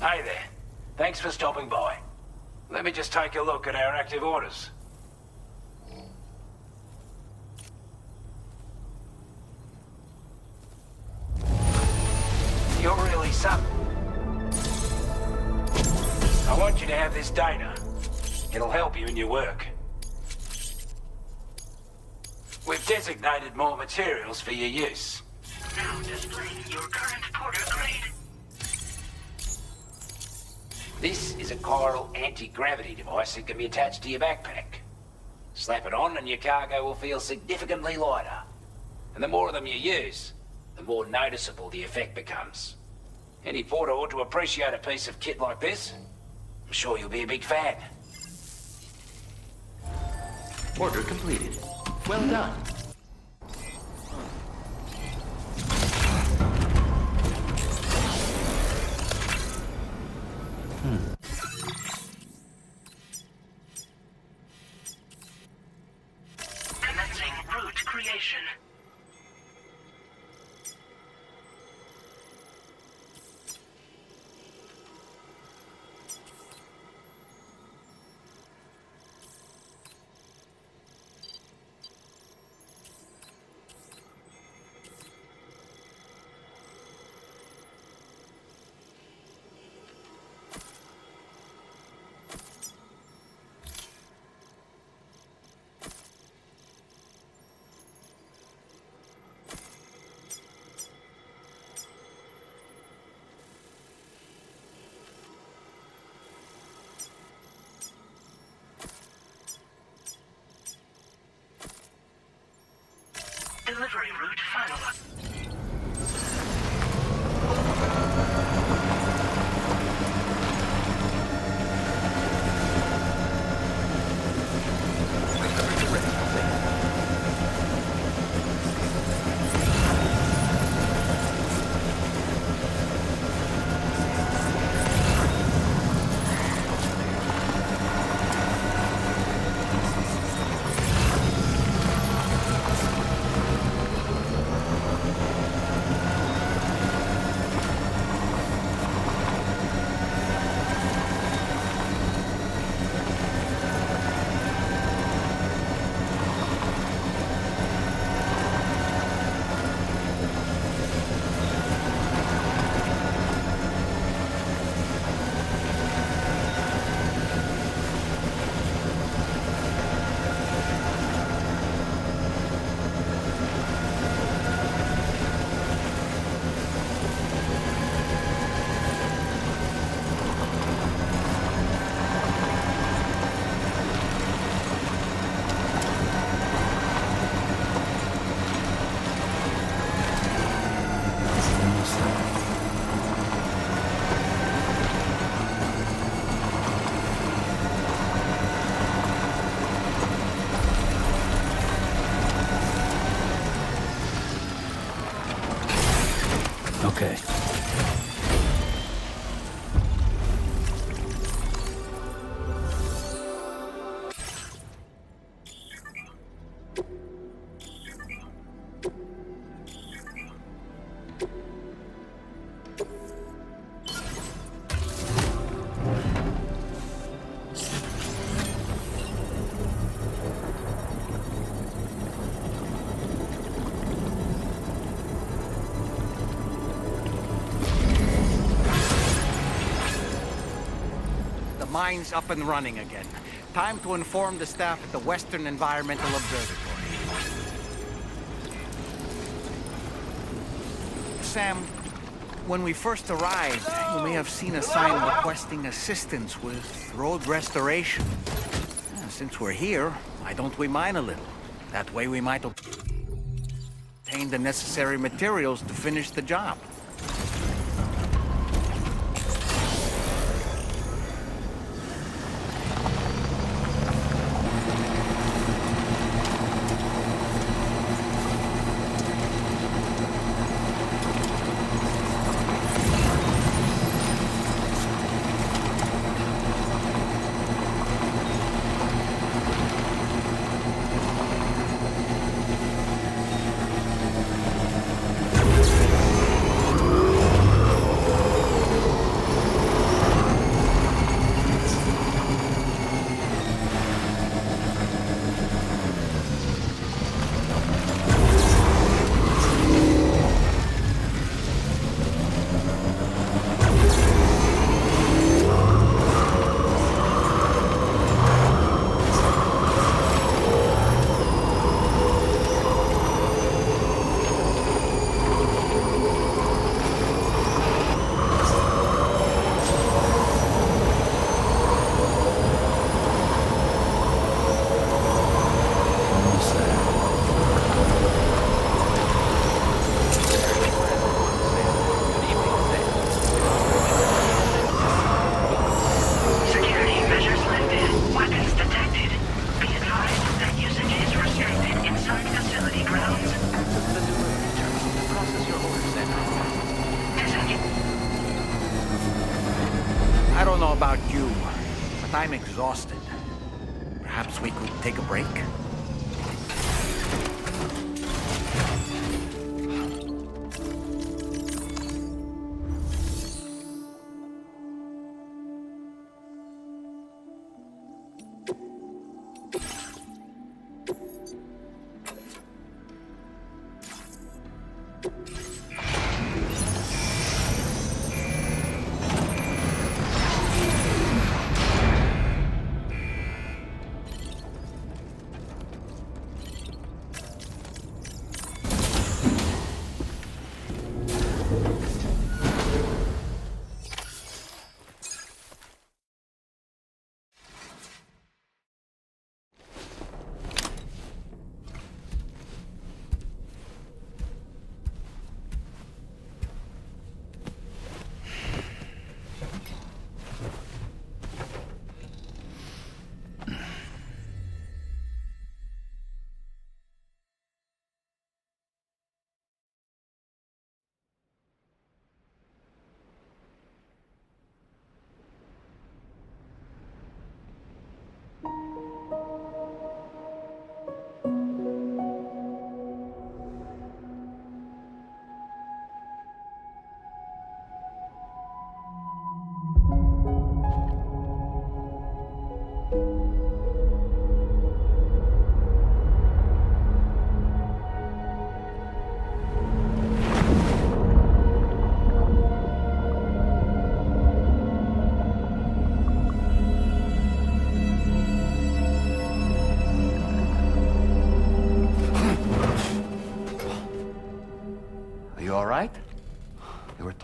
Hey there. Thanks for stopping by. Let me just take a look at our active orders. You're really something. I want you to have this data. It'll help you in your work. We've designated more materials for your use. Now displaying your current porter grade. This is a chiral anti-gravity device that can be attached to your backpack. Slap it on and your cargo will feel significantly lighter. And the more of them you use, the more noticeable the effect becomes. Any porter ought to appreciate a piece of kit like this. I'm sure you'll be a big fan. Order completed. Well done. Commencing route creation. Delivery route finalized. Okay. The mine's up and running again. Time to inform the staff at the Western Environmental Observatory. Sam, when we first arrived, you may have seen a sign requesting assistance with road restoration. Since we're here, why don't we mine a little? That way we might obtain the necessary materials to finish the job. I don't know about you, but I'm exhausted. Perhaps we could take a break?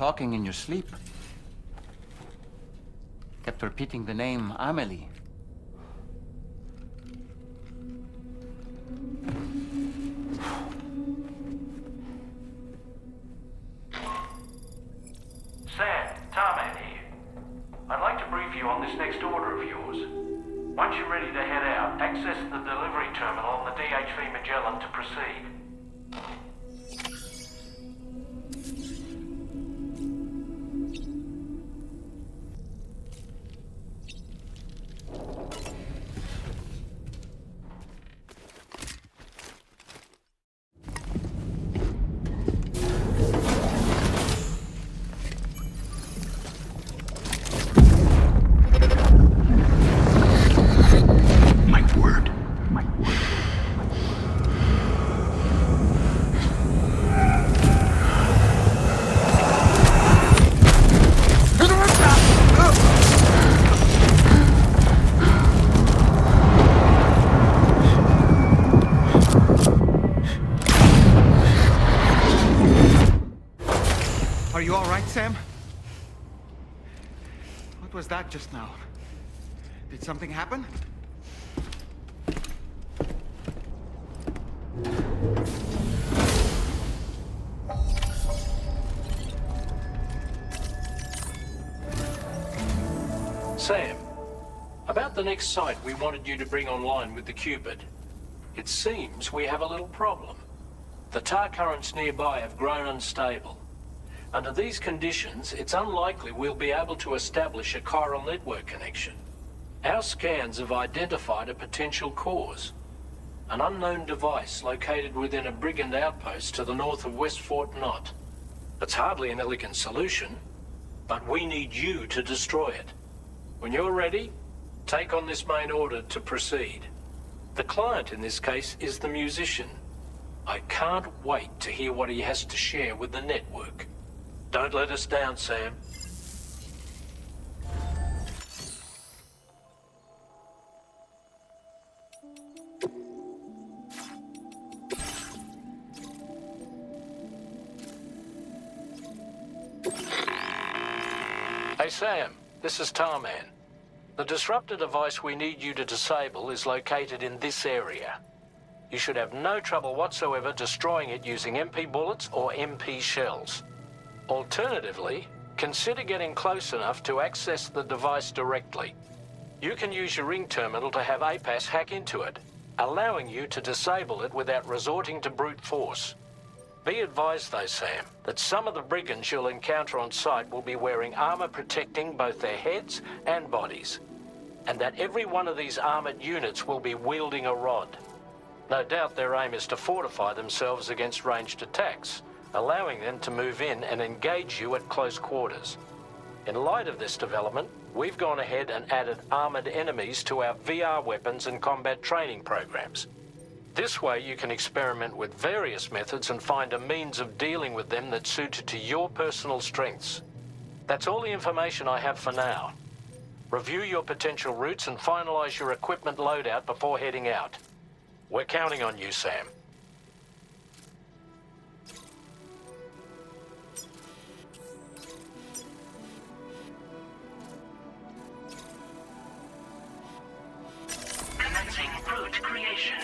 talking in your sleep. Kept repeating the name Amelie. Sam, Tarman here. I'd like to brief you on this next order of yours. Once you're ready to head out, access the delivery terminal on the DHV Magellan to proceed. Are you all right, Sam? What was that just now? Did something happen? Sam, about the next site we wanted you to bring online with the Cupid. It seems we have a little problem. The tar currents nearby have grown unstable. Under these conditions, it's unlikely we'll be able to establish a chiral network connection. Our scans have identified a potential cause. An unknown device located within a brigand outpost to the north of West Fort Knot. It's hardly an elegant solution, but we need you to destroy it. When you're ready, take on this main order to proceed. The client in this case is the musician. I can't wait to hear what he has to share with the network. Don't let us down, Sam. Hey, Sam. This is Tarman. The disruptor device we need you to disable is located in this area. You should have no trouble whatsoever destroying it using MP bullets or MP shells. Alternatively, consider getting close enough to access the device directly. You can use your ring terminal to have APAS hack into it, allowing you to disable it without resorting to brute force. Be advised though, Sam, that some of the brigands you'll encounter on site will be wearing armor protecting both their heads and bodies, and that every one of these armored units will be wielding a rod. No doubt their aim is to fortify themselves against ranged attacks, allowing them to move in and engage you at close quarters. In light of this development, we've gone ahead and added armored enemies to our VR weapons and combat training programs. This way you can experiment with various methods and find a means of dealing with them that's suited to your personal strengths. That's all the information I have for now. Review your potential routes and finalize your equipment loadout before heading out. We're counting on you, Sam. Commencing route creation.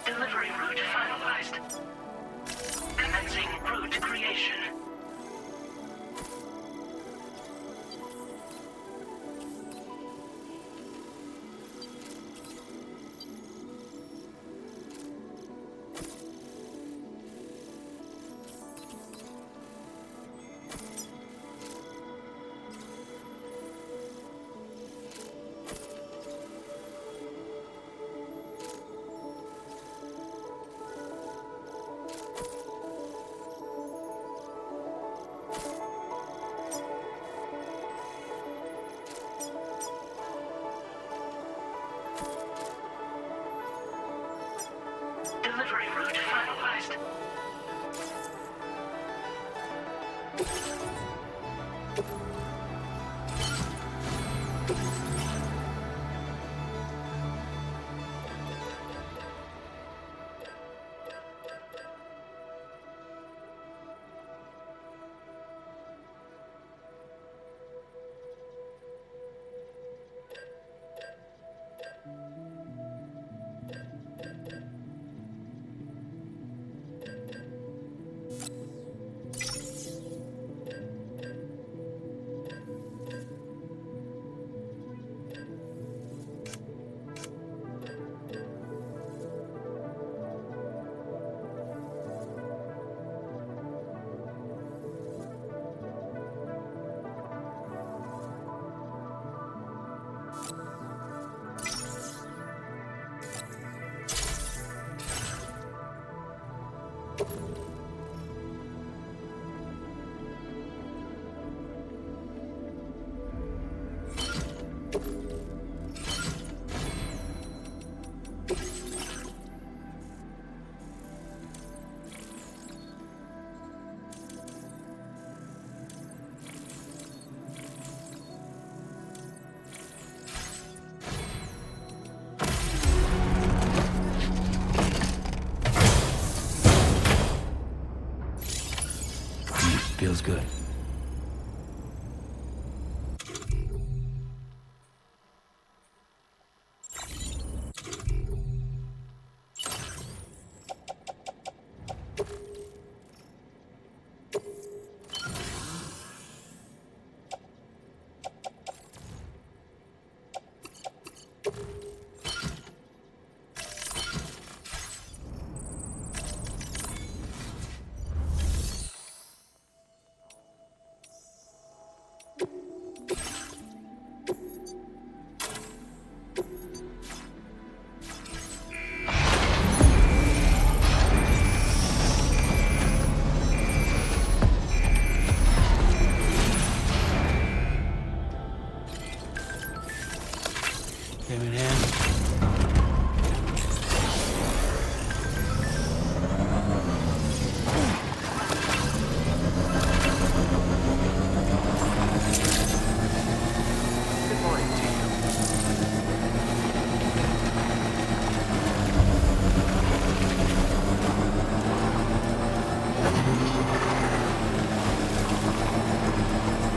Delivery route finalized. Commencing route creation. Feels good. Give me an hand. Good morning to you.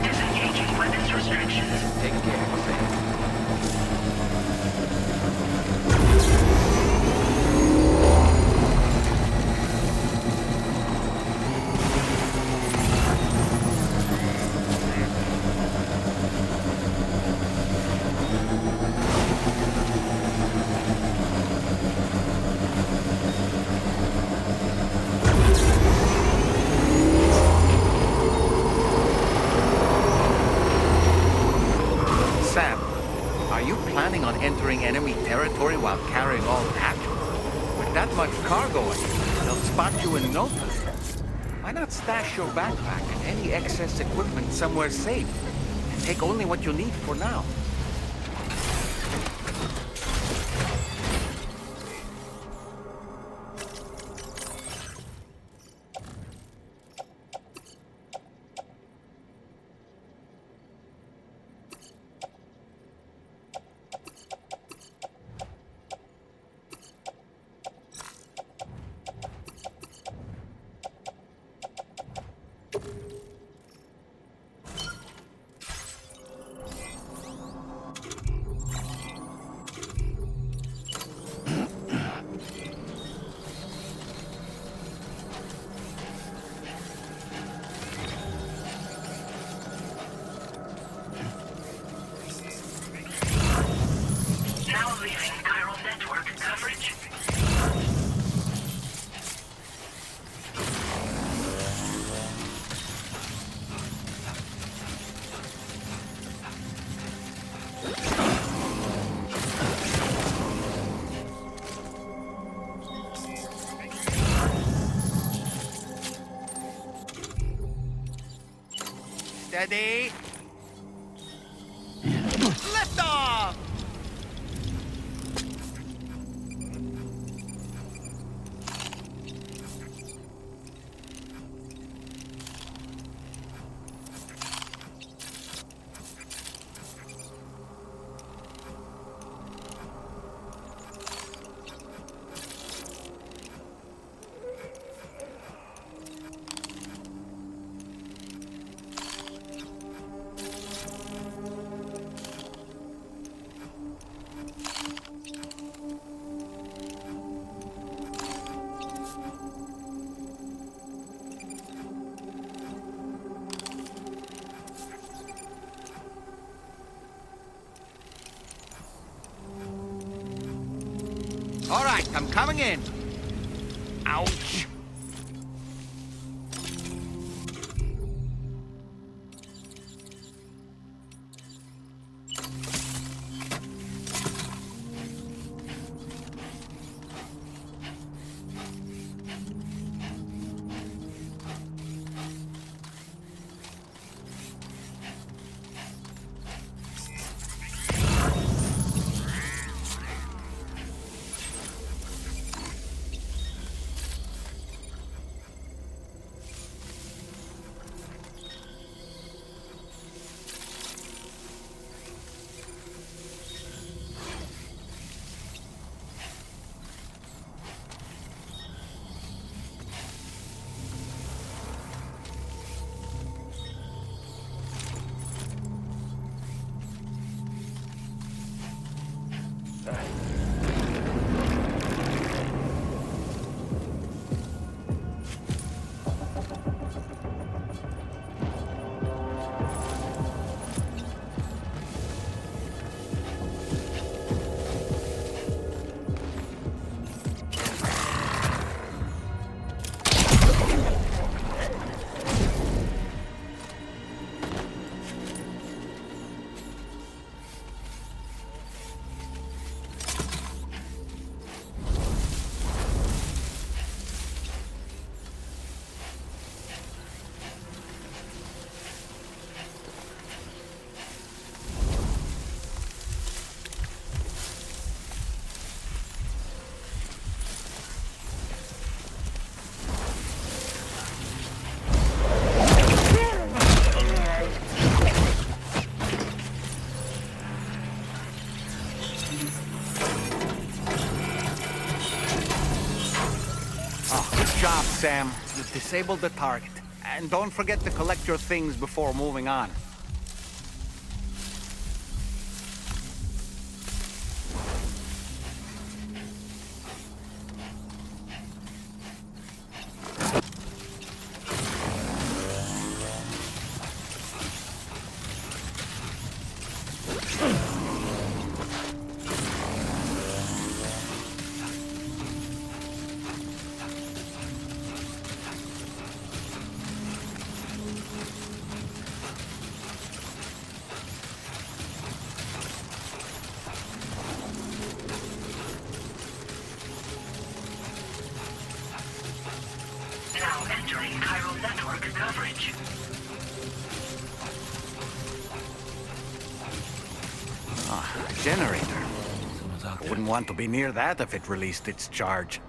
Disengaging weapons restrictions. Take care, Sam. Sam, are you planning on entering enemy territory while carrying all that? With that much cargo, they'll spot you in no time. Why not stash your backpack and any excess equipment somewhere safe and take only what you need for now? Steady. Lift off! All right, I'm coming in. Ouch. Good job, Sam. You've disabled the target. And don't forget to collect your things before moving on. Now entering chiral network coverage. Ah, generator. I wouldn't want to be near that if it released its charge.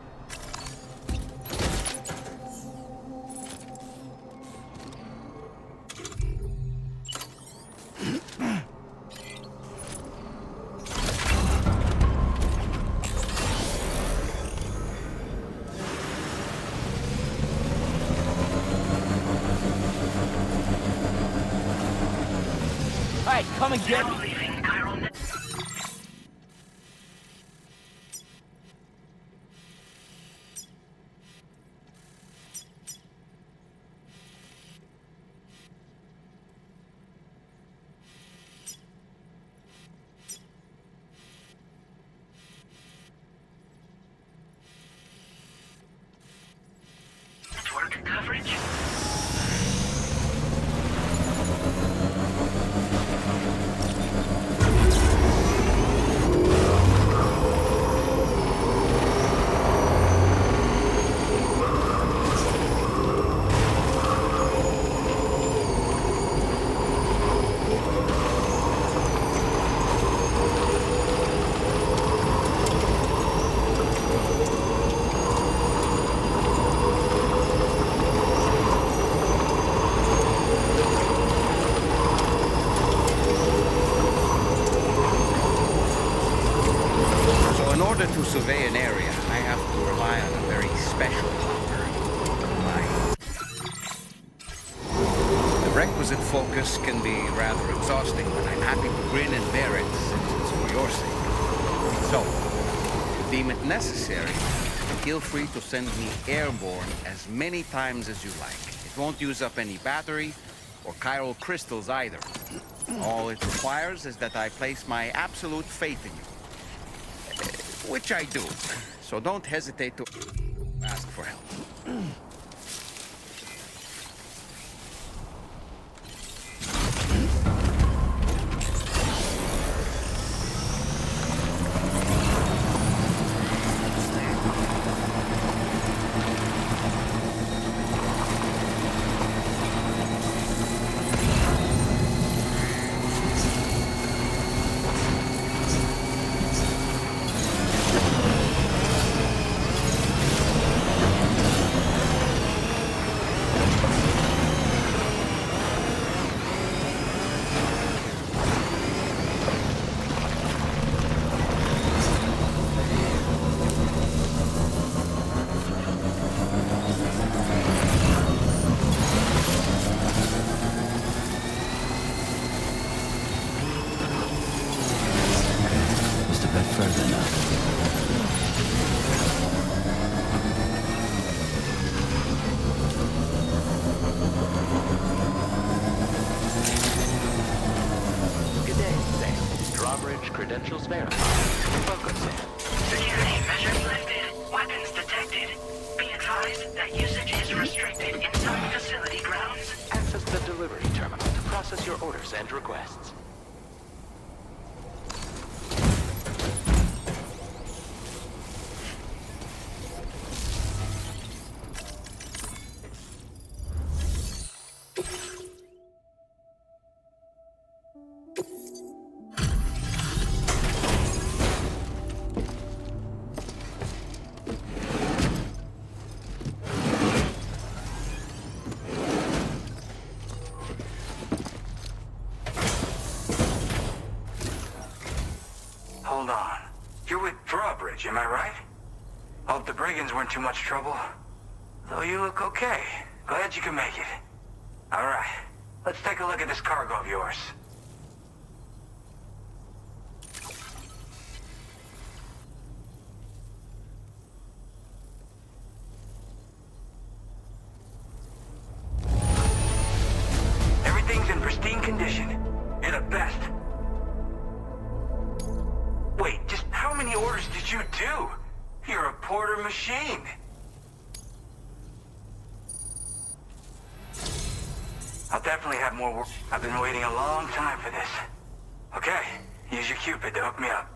Hey, come and get me. Network coverage. To survey an area, I have to rely on a very special power. The requisite focus can be rather exhausting, but I'm happy to grin and bear it since it's for your sake. So, if you deem it necessary, feel free to send me airborne as many times as you like. It won't use up any battery or chiral crystals either. All it requires is that I place my absolute faith in you. Which I do. So don't hesitate to ask for help. Credentials verified. Welcome, Sam. Security measures lifted. Weapons detected. Be advised that usage is restricted inside facility grounds. Access the delivery terminal to process your orders and requests. Hold on. You're with Drawbridge, am I right? Hope the brigands weren't too much trouble. Though you look okay. Glad you can make it. Alright, let's take a look at this cargo of yours. Everything's in pristine condition. You're the best. Wait, just how many orders did you do? You're a porter machine. I'll definitely have more work. I've been waiting a long time for this. Okay, use your Cupid to hook me up.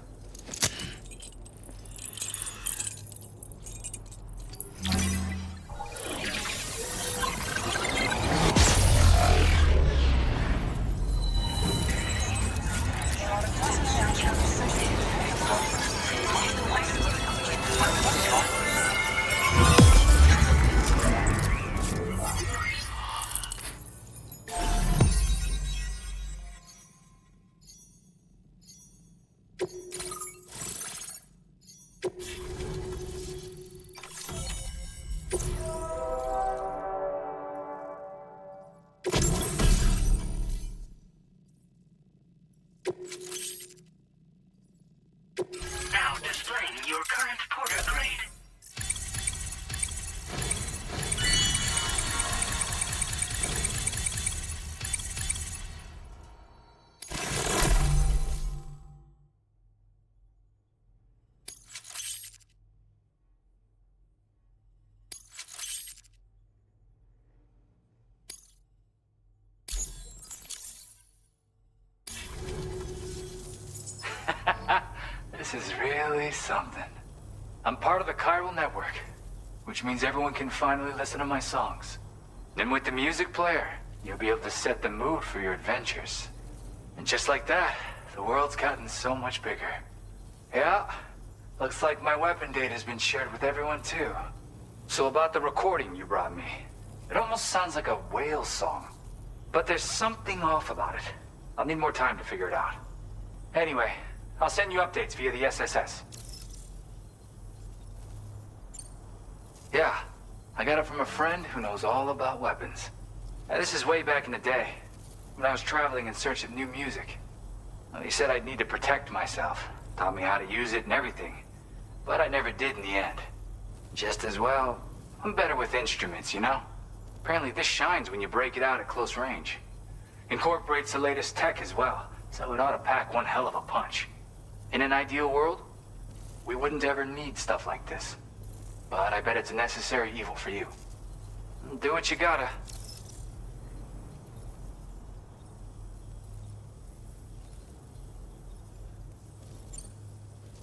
Now displaying your current porter grade. This is really something. I'm part of the chiral network, which means everyone can finally listen to my songs. And with the music player, you'll be able to set the mood for your adventures. And just like that, the world's gotten so much bigger. Yeah, looks like my weapon data has been shared with everyone too. So about the recording you brought me, it almost sounds like a whale song. But there's something off about it. I'll need more time to figure it out. Anyway, I'll send you updates via the SSS. Yeah, I got it from a friend who knows all about weapons. Now, this is way back in the day, when I was traveling in search of new music. Well, he said I'd need to protect myself, taught me how to use it and everything. But I never did in the end. Just as well, I'm better with instruments, you know? Apparently this shines when you break it out at close range. Incorporates the latest tech as well, so it ought to pack one hell of a punch. In an ideal world, we wouldn't ever need stuff like this. But I bet it's a necessary evil for you. Do what you gotta.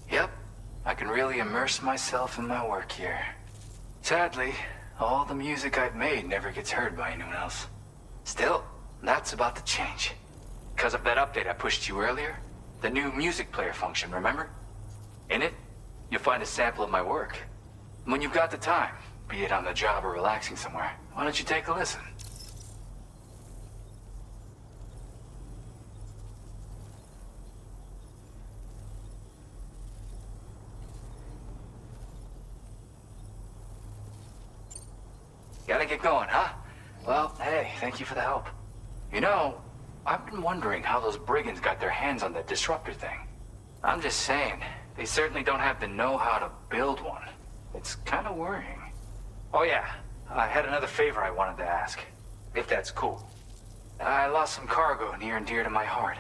Yep, I can really immerse myself in my work here. Sadly, all the music I've made never gets heard by anyone else. Still, that's about to change. Because of that update I pushed you earlier, the new music player function, remember? In it, you'll find a sample of my work. When you've got the time, be it on the job or relaxing somewhere, why don't you take a listen? Gotta get going, huh? Well, hey, thank you for the help. You know, I've been wondering how those brigands got their hands on that disruptor thing. I'm just saying, they certainly don't have the know-how to build one. It's kind of worrying. Oh yeah, I had another favor I wanted to ask, if that's cool. I lost some cargo near and dear to my heart,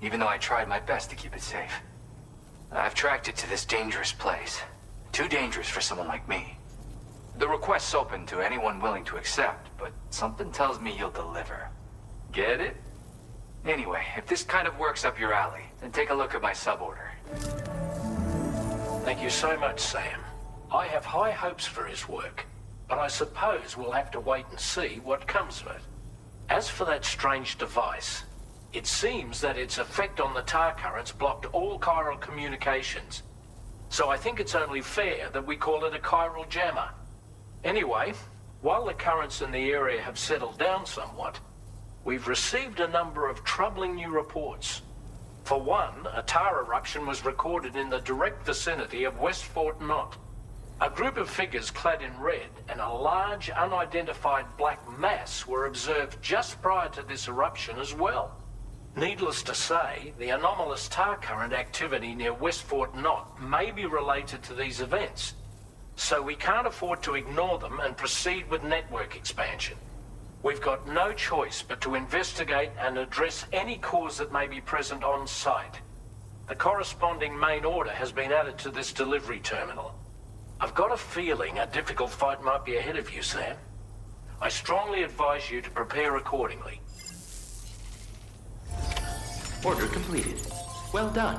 even though I tried my best to keep it safe. I've tracked it to this dangerous place. Too dangerous for someone like me. The request's open to anyone willing to accept, but something tells me you'll deliver. Get it? Anyway, if this kind of works up your alley, then take a look at my suborder. Thank you so much, Sam. I have high hopes for his work, but I suppose we'll have to wait and see what comes of it. As for that strange device, it seems that its effect on the tar currents blocked all chiral communications. So I think it's only fair that we call it a chiral jammer. Anyway, while the currents in the area have settled down somewhat, we've received a number of troubling new reports. For one, a tar eruption was recorded in the direct vicinity of West Fort Knot. A group of figures clad in red and a large unidentified black mass were observed just prior to this eruption as well. Needless to say, the anomalous tar current activity near West Fort Knot may be related to these events. So we can't afford to ignore them and proceed with network expansion. We've got no choice but to investigate and address any cause that may be present on site. The corresponding main order has been added to this delivery terminal. I've got a feeling a difficult fight might be ahead of you, Sam. I strongly advise you to prepare accordingly. Order completed. Well done.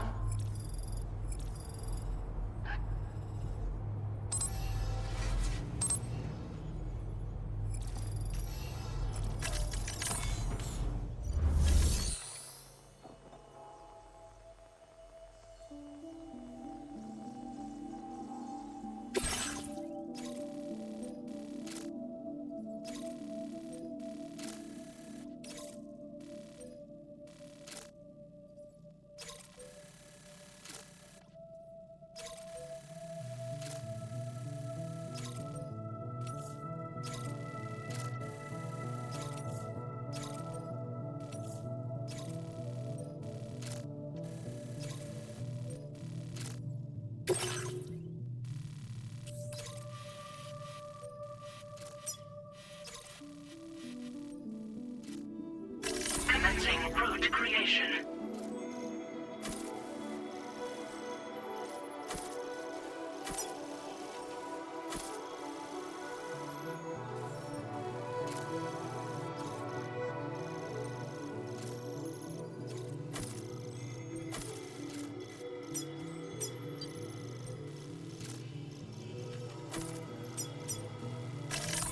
Commencing route creation.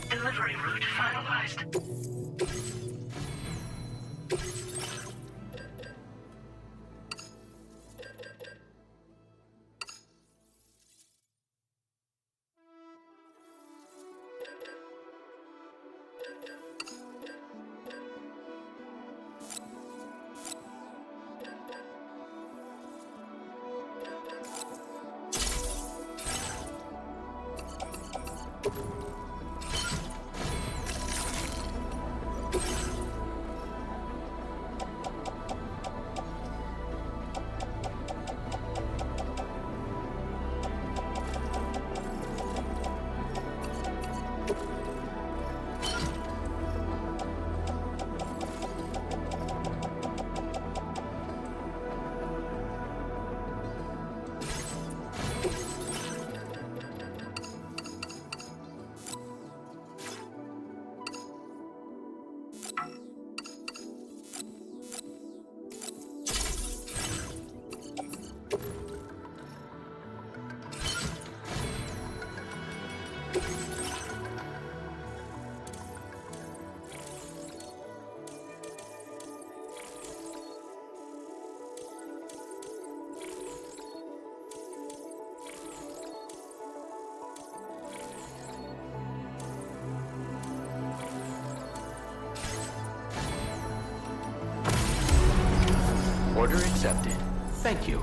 Delivery route finalized. Order accepted. Thank you.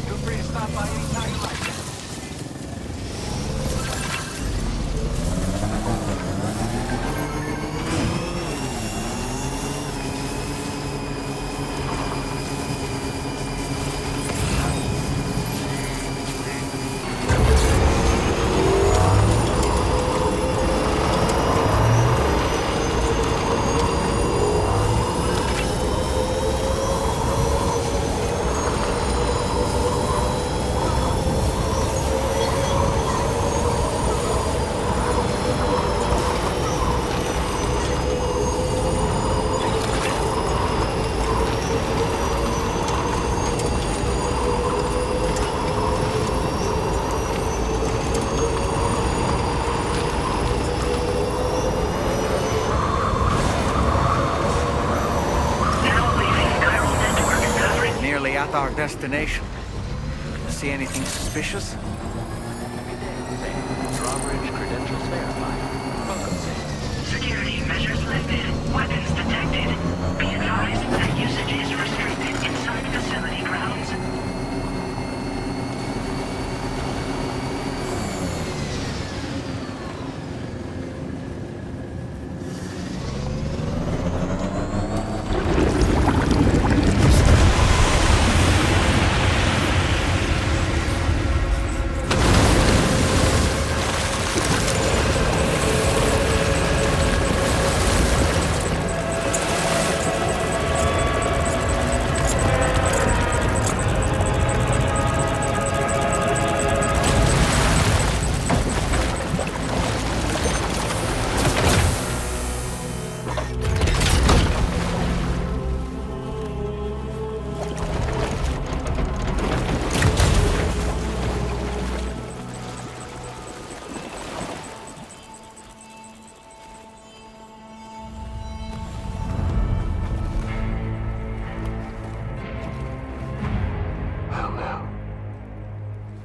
Feel free to stop by anytime you like. At our destination. See anything suspicious? Drawbridge credentials verified. Welcome, Sam. Security measures lifted. Weapons detected. Be advised that usage is restricted inside facility grounds.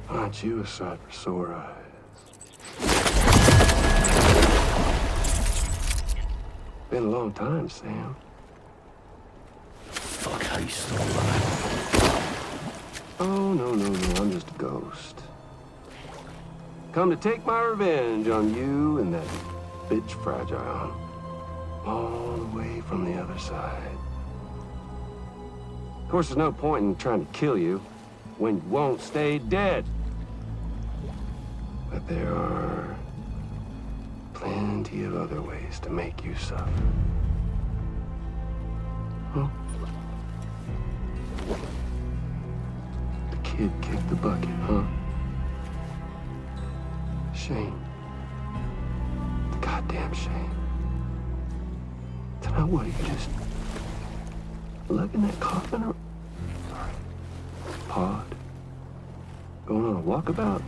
Aren't you a sight for sore eyes? Been a long time, Sam. Fuck, how you still alive? Oh, no, I'm just a ghost. Come to take my revenge on you and that bitch Fragile. All the way from the other side. Of course, there's no point in trying to kill you when you won't stay dead. But there are plenty of other ways to make you suffer. Huh? The kid kicked the bucket, huh? Shame. The goddamn shame. Tonight, what, you just lugging that coffin around? Pod? Going on a walkabout?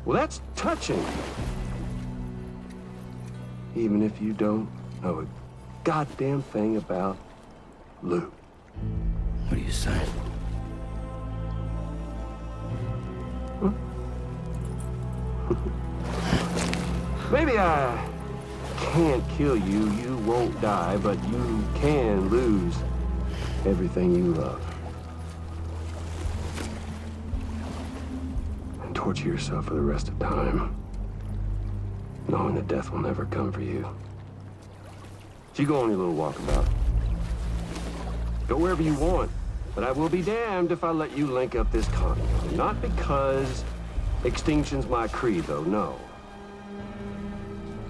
Well, that's touching. Even if you don't know a goddamn thing about Lou. What are you saying? Huh? Maybe I can't kill you, you won't die, but you can lose everything you love. And torture yourself for the rest of time, knowing that death will never come for you. So you go on your little walkabout. Go wherever you want, but I will be damned if I let you link up this continent. Not because extinction's my creed, though, no.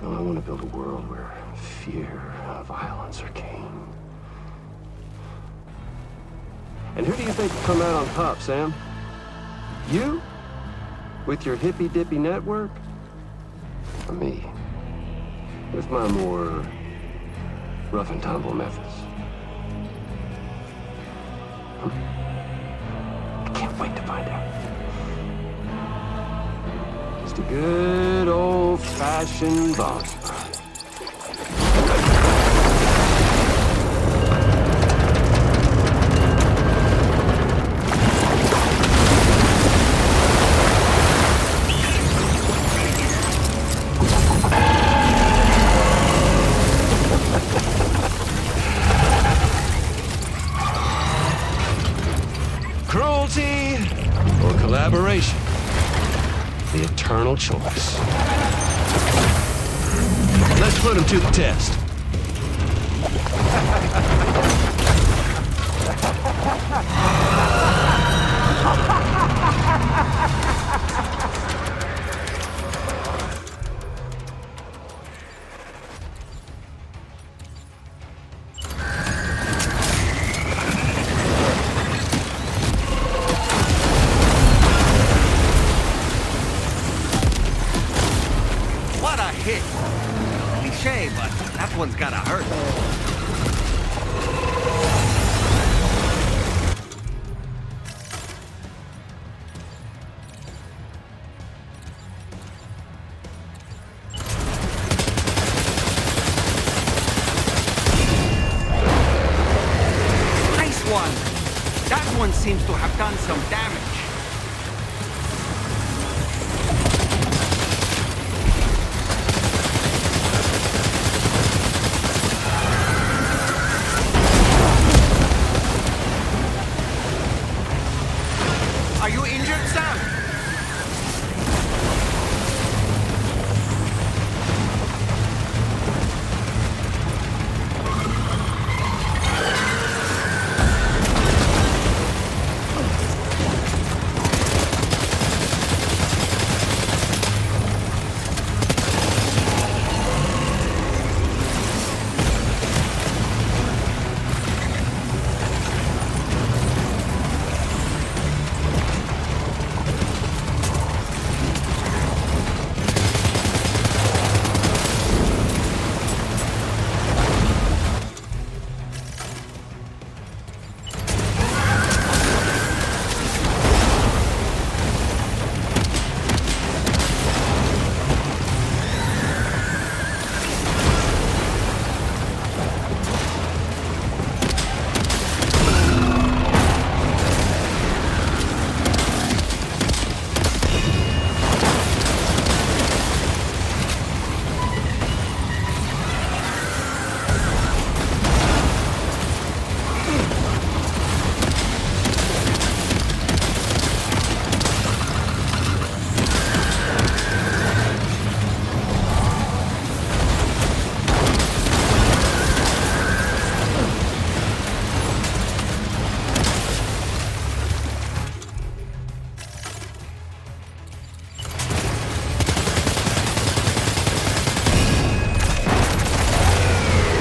No, I want to build a world where fear and violence are king. And who do you think will come out on top, Sam? You? With your hippy-dippy network? Or me? With my more rough and tumble methods? I can't wait to find out. Just a good old-fashioned boss fight. Cruelty or collaboration? The eternal choice. Let's put him to the test. What a hit! Cliché, but that one's gotta hurt. Nice one! That one seems to have done some damage. Are you injured, Sam?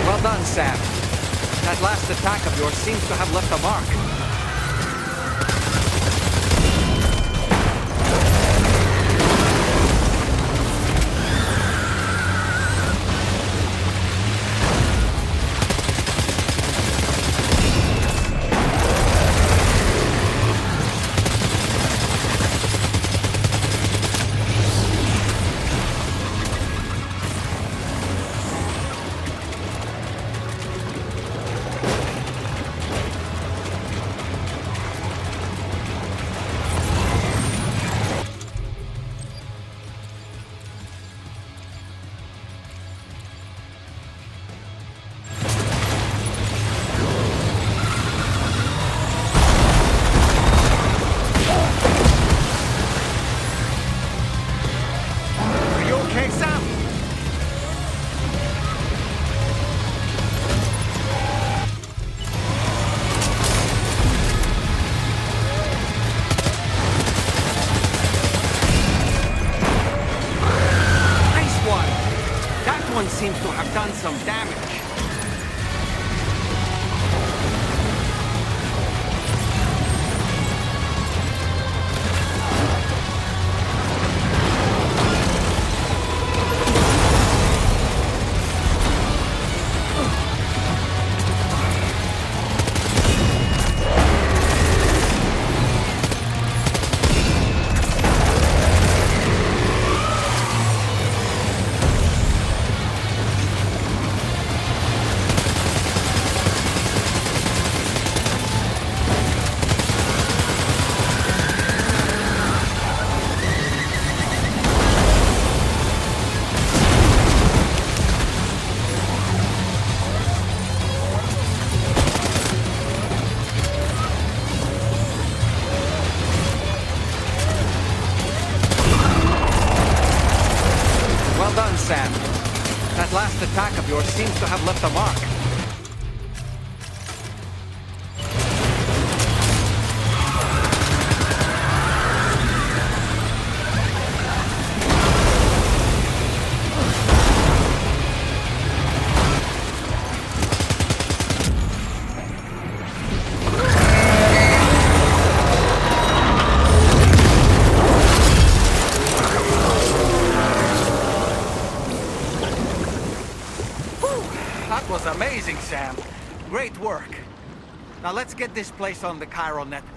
Well done, Sam. That last attack of yours seems to have left a mark. Seems to have done some damage. seems to have left a mark. That was amazing, Sam. Great work. Now let's get this place on the chiral network.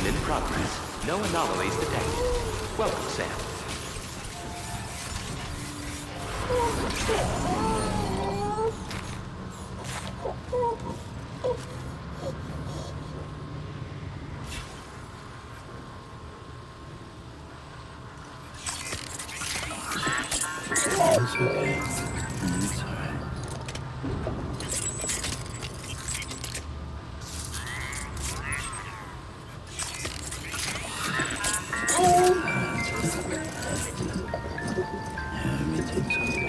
In progress. No anomalies detected. Welcome, Sam. It's okay. It's all right. Everything's okay.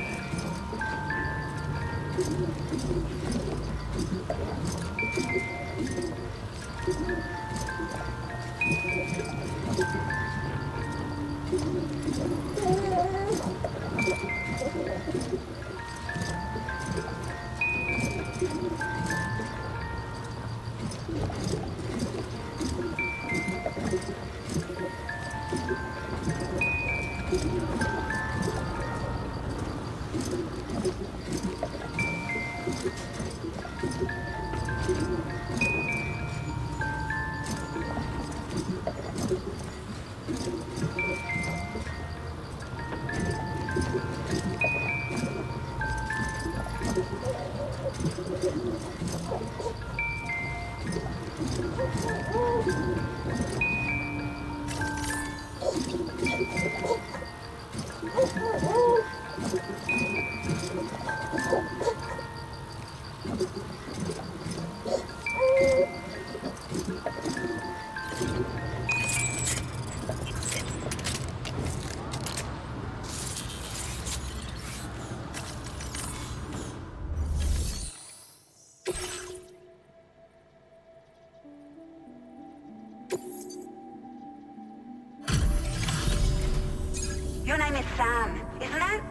Your name is Sam, isn't it?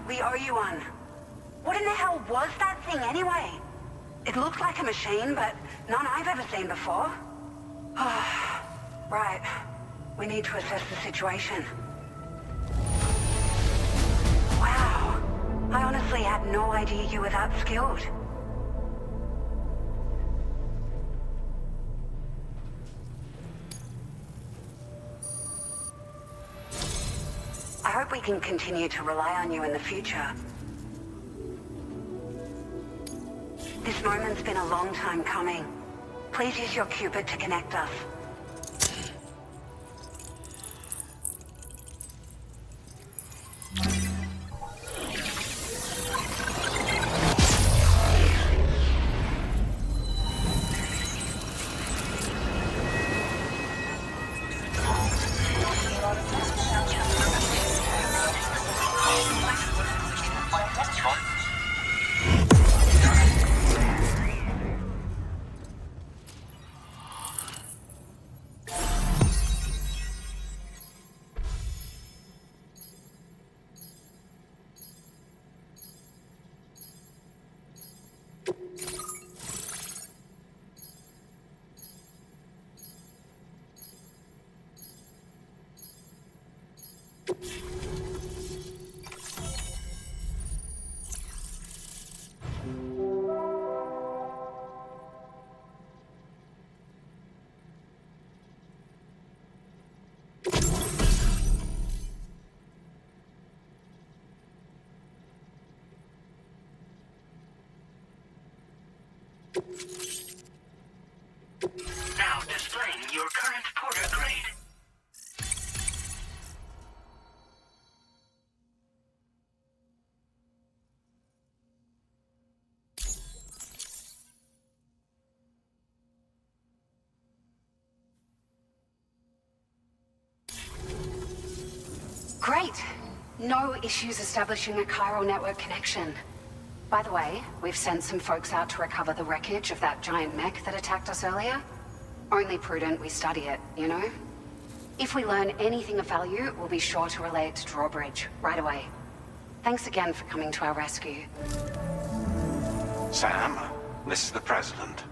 We owe you one. What in the hell was that thing anyway? It looked like a machine, but none I've ever seen before. Right. We need to assess the situation. Wow. I honestly had no idea you were that skilled. I hope we can continue to rely on you in the future. This moment's been a long time coming. Please use your Cupid to connect us. Now displaying your current porter grade. Great. No issues establishing a chiral network connection. By the way, we've sent some folks out to recover the wreckage of that giant mech that attacked us earlier. Only prudent we study it, you know? If we learn anything of value, we'll be sure to relay it to Drawbridge right away. Thanks again for coming to our rescue. Sam, this is the President.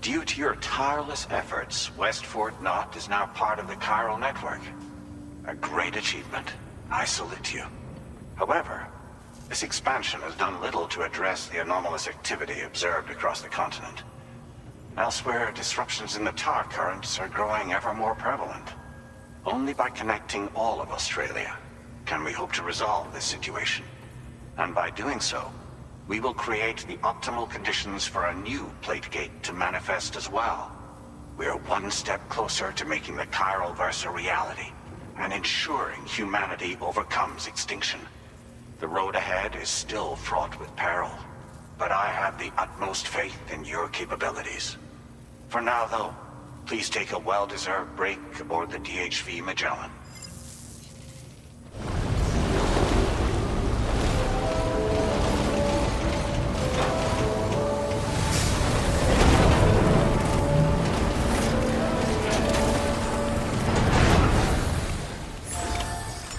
Due to your tireless efforts, West Fort Knot is now part of the chiral network. A great achievement. I salute you. However, this expansion has done little to address the anomalous activity observed across the continent. Elsewhere, disruptions in the tar currents are growing ever more prevalent. Only by connecting all of Australia can we hope to resolve this situation. And by doing so, we will create the optimal conditions for a new Plategate to manifest as well. We are one step closer to making the chiral verse a reality, and ensuring humanity overcomes extinction. The road ahead is still fraught with peril, but I have the utmost faith in your capabilities. For now, though, please take a well-deserved break aboard the DHV Magellan.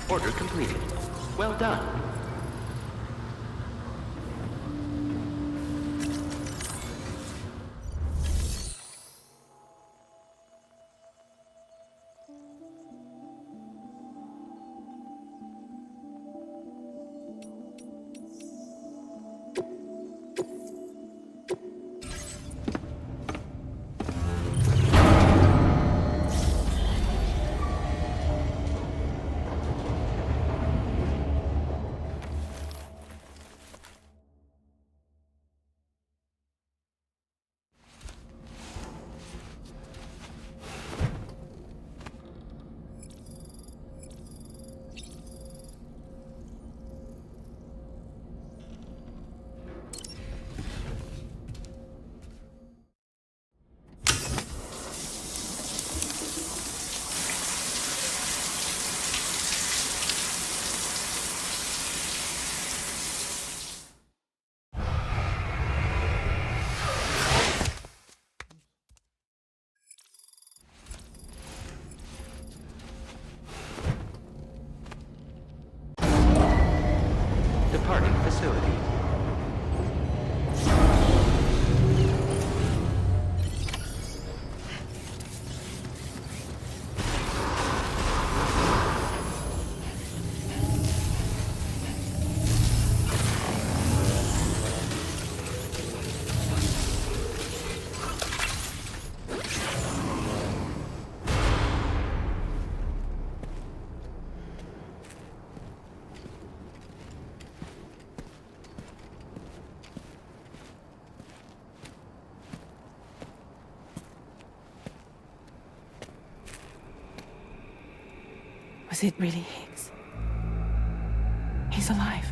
Order completed. Well done. Departing facility. Was it really Higgs? He's alive.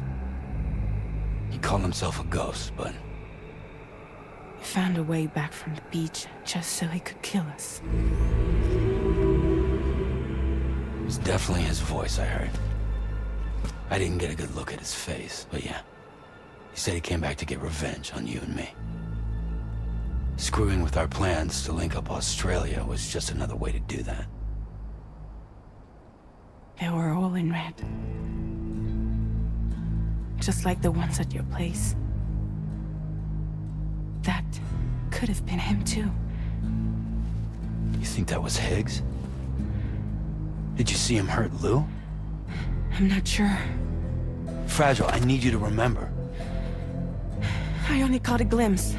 He called himself a ghost, but... He found a way back from the beach just so he could kill us. It was definitely his voice I heard. I didn't get a good look at his face, but yeah. He said he came back to get revenge on you and me. Screwing with our plans to link up Australia was just another way to do that. They were all in red. Just like the ones at your place. That could have been him too. You think that was Higgs? Did you see him hurt Lou? I'm not sure. Fragile, I need you to remember. I only caught a glimpse.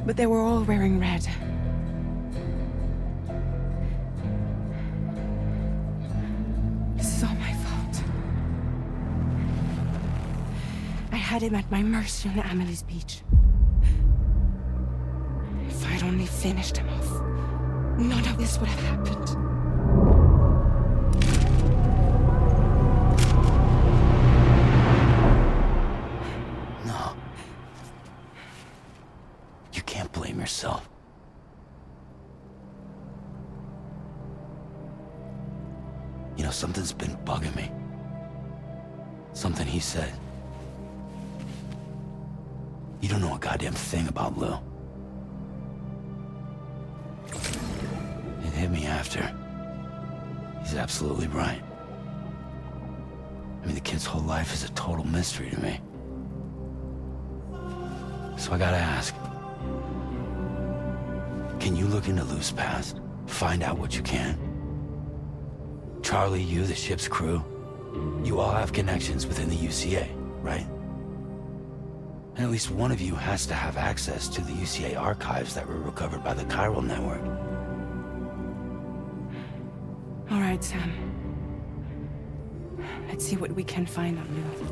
But they were all wearing red. This is all my fault. I had him at my mercy on Amelie's beach. If I'd only finished him off, none of this would have happened. No. You can't blame yourself. You know, something's been bugging me. Something he said. You don't know a goddamn thing about Lou. It hit me after. He's absolutely right. I mean, the kid's whole life is a total mystery to me. So I gotta ask. Can you look into Lou's past? Find out what you can? Charlie, you, the ship's crew, you all have connections within the UCA, right? And at least one of you has to have access to the UCA archives that were recovered by the Chiral Network. All right, Sam. Let's see what we can find on Lou.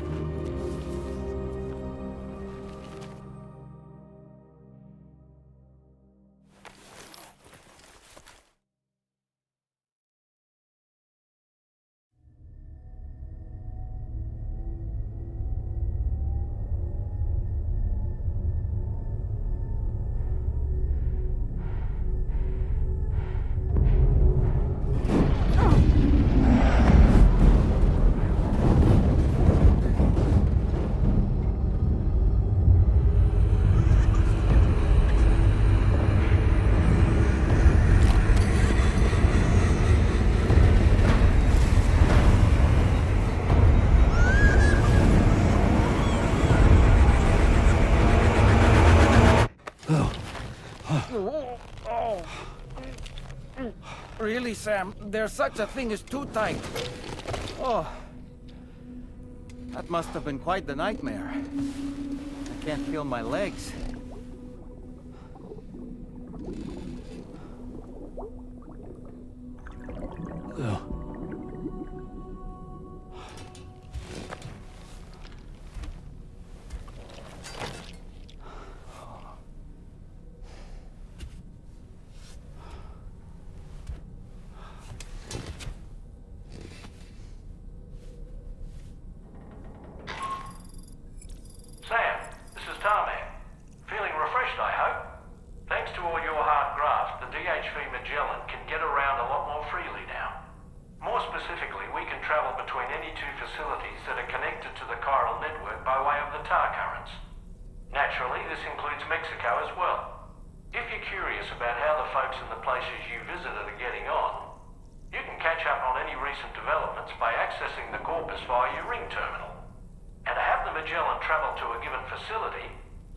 Really, Sam? There's such a thing as too tight. Oh. That must have been quite the nightmare. I can't feel my legs. Lou. Sam, this is Tarman. Feeling refreshed, I hope? Thanks to all your hard graft, the DHV Magellan can get around a lot more freely now. More specifically, we can travel between any two facilities that are connected to the chiral network by way of the tar currents. Naturally, this includes Mexico as well. If you're curious about how the folks in the places you visited are getting on, you can catch up on any recent developments by accessing the Corpus via your ring terminal. And to have the Magellan travel to a given facility,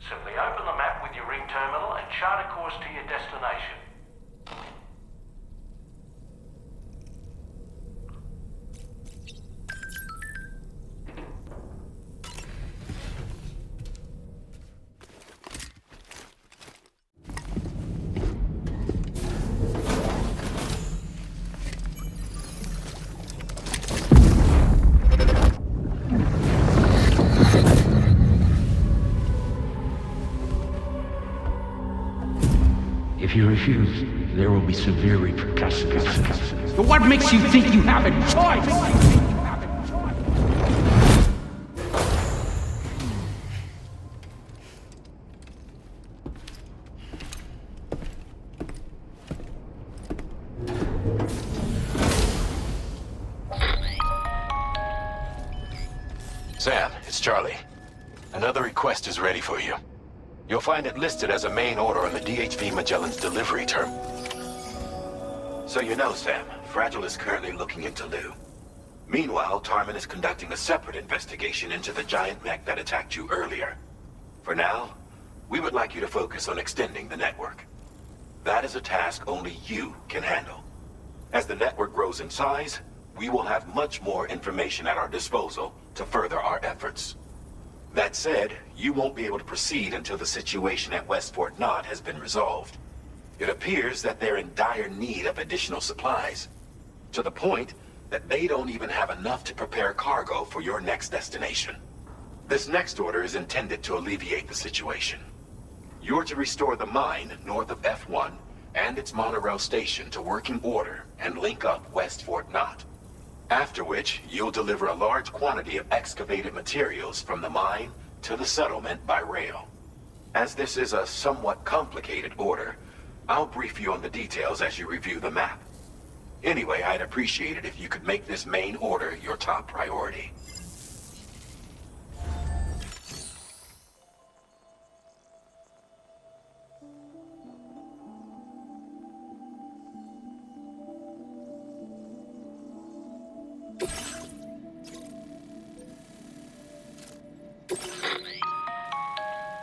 simply open the map with your ring terminal and chart a course to your destination. If you refuse, there will be severe repercussions. But what makes you think you have a choice? Sam, it's Charlie. Another request is ready for you. You'll find it listed as a main order on the DHV Magellan's delivery term. So you know, Sam, Fragile is currently looking into Lou. Meanwhile, Tarman is conducting a separate investigation into the giant mech that attacked you earlier. For now, we would like you to focus on extending the network. That is a task only you can handle. As the network grows in size, we will have much more information at our disposal to further our efforts. That said, you won't be able to proceed until the situation at West Fort Knott has been resolved. It appears that they're in dire need of additional supplies, to the point that they don't even have enough to prepare cargo for your next destination. This next order is intended to alleviate the situation. You're to restore the mine north of F1 and its monorail station to working order and link up West Fort Knott. After which, you'll deliver a large quantity of excavated materials from the mine to the settlement by rail. As this is a somewhat complicated order, I'll brief you on the details as you review the map. Anyway, I'd appreciate it if you could make this main order your top priority.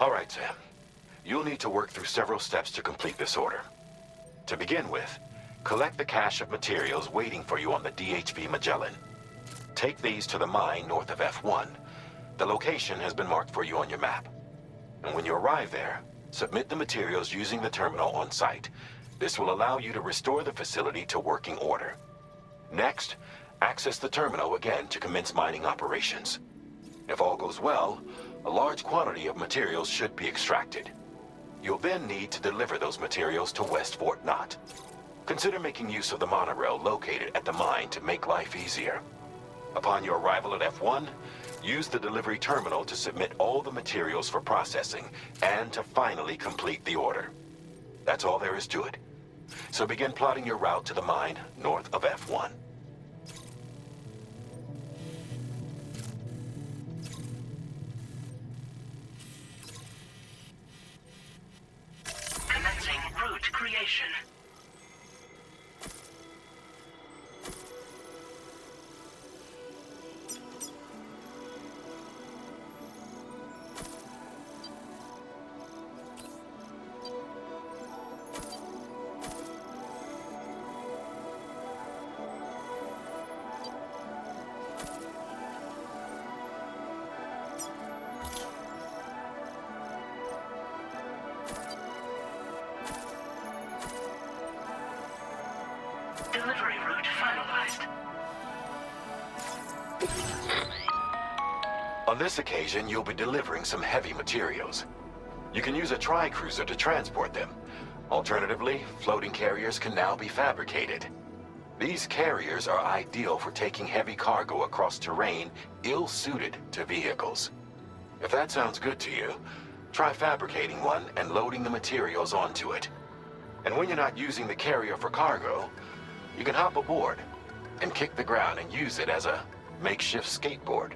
All right, Sam. You'll need to work through several steps to complete this order. To begin with, collect the cache of materials waiting for you on the DHV Magellan. Take these to the mine north of F1. The location has been marked for you on your map. And when you arrive there, submit the materials using the terminal on site. This will allow you to restore the facility to working order. Next, access the terminal again to commence mining operations. If all goes well, a large quantity of materials should be extracted. You'll then need to deliver those materials to West Fort Knott. Consider making use of the monorail located at the mine to make life easier. Upon your arrival at F1, use the delivery terminal to submit all the materials for processing and to finally complete the order. That's all there is to it. So begin plotting your route to the mine north of F1. Commencing route creation. Delivery route finalized. On this occasion, you'll be delivering some heavy materials. You can use a tri-cruiser to transport them. Alternatively, floating carriers can now be fabricated. These carriers are ideal for taking heavy cargo across terrain ill-suited to vehicles. If that sounds good to you, try fabricating one and loading the materials onto it. And when you're not using the carrier for cargo, you can hop aboard and kick the ground and use it as a makeshift skateboard.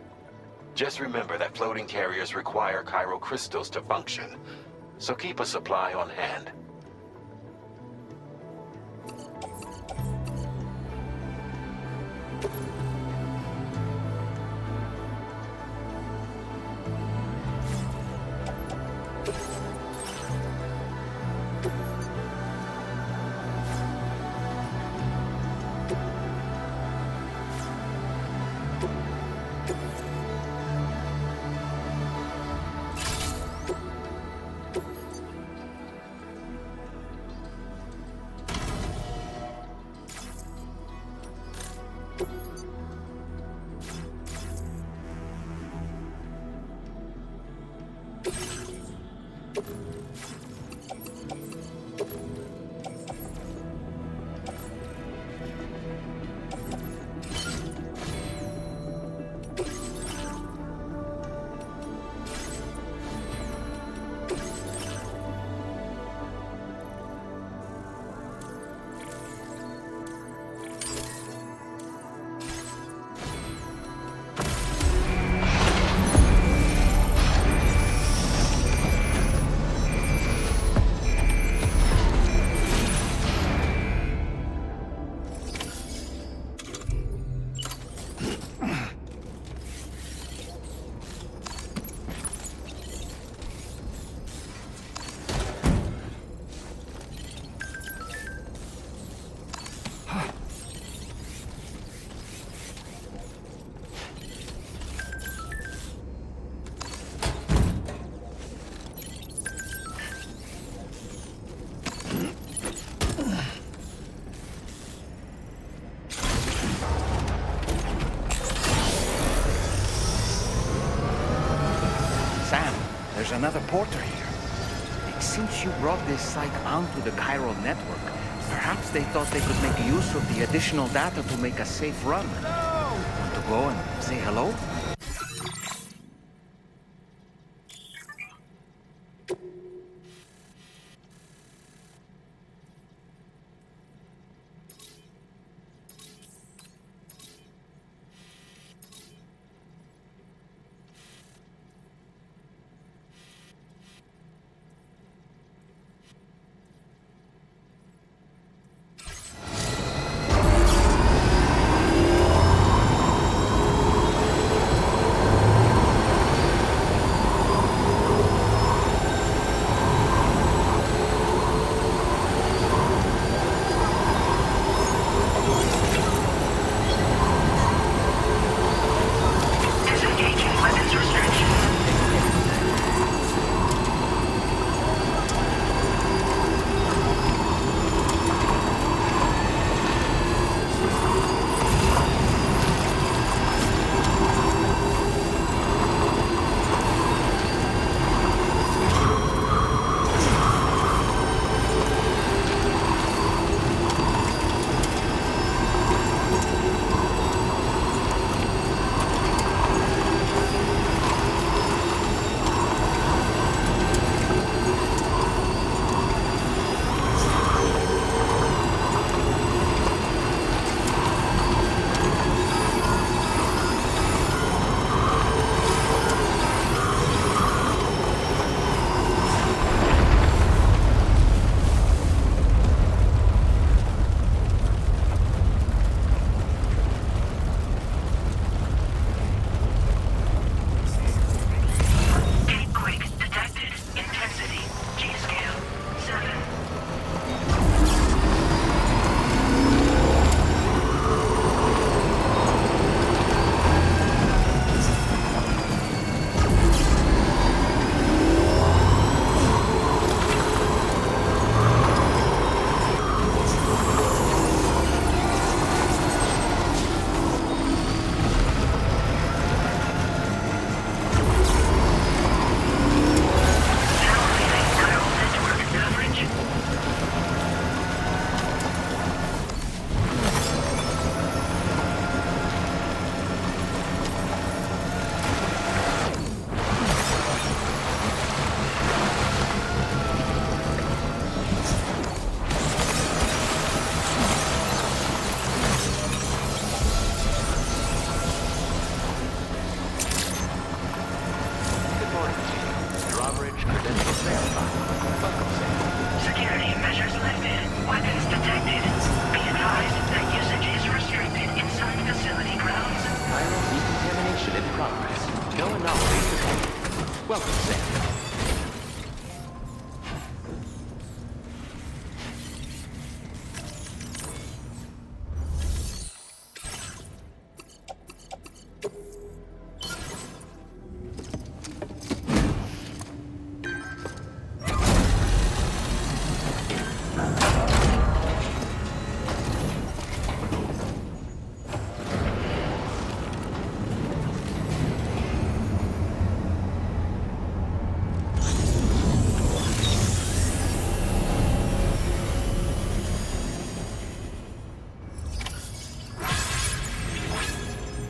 Just remember that floating carriers require chiral crystals to function, so keep a supply on hand. another porter here. Since you brought this site onto the chiral network, perhaps they thought they could make use of the additional data to make a safe run. Want to go and say hello?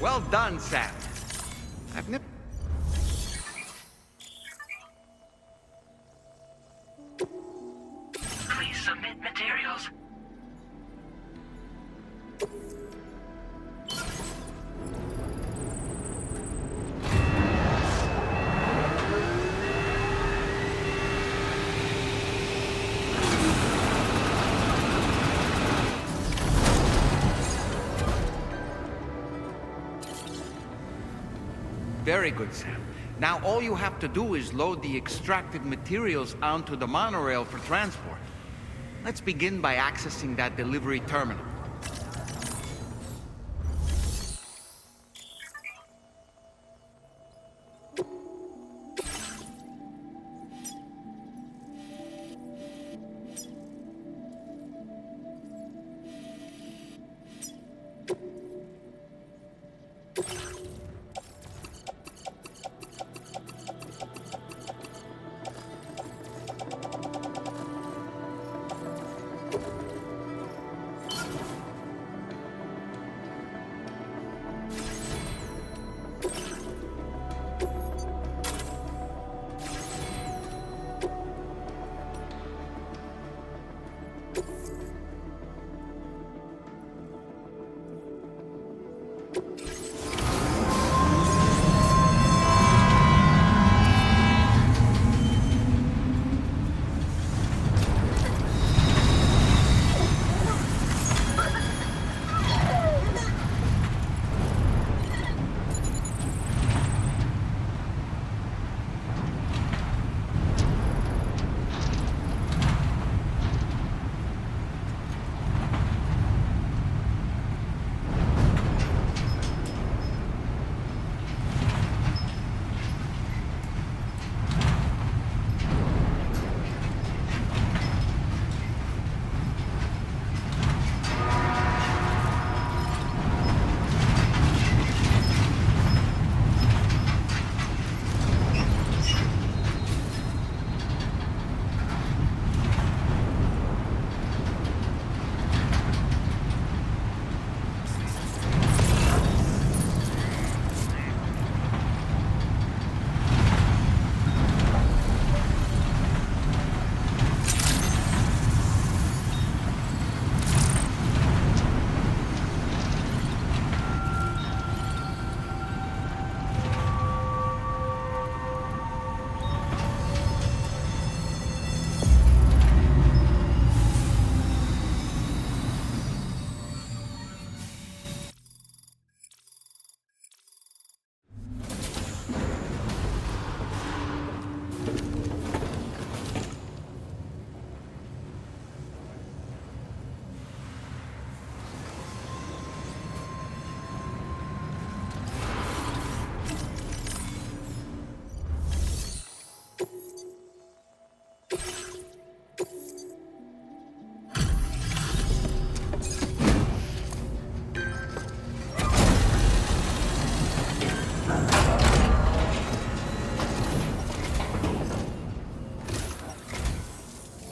Well done, Sam. I've never... Please submit materials. Very good, Sam. Now all you have to do is load the extracted materials onto the monorail for transport. Let's begin by accessing that delivery terminal.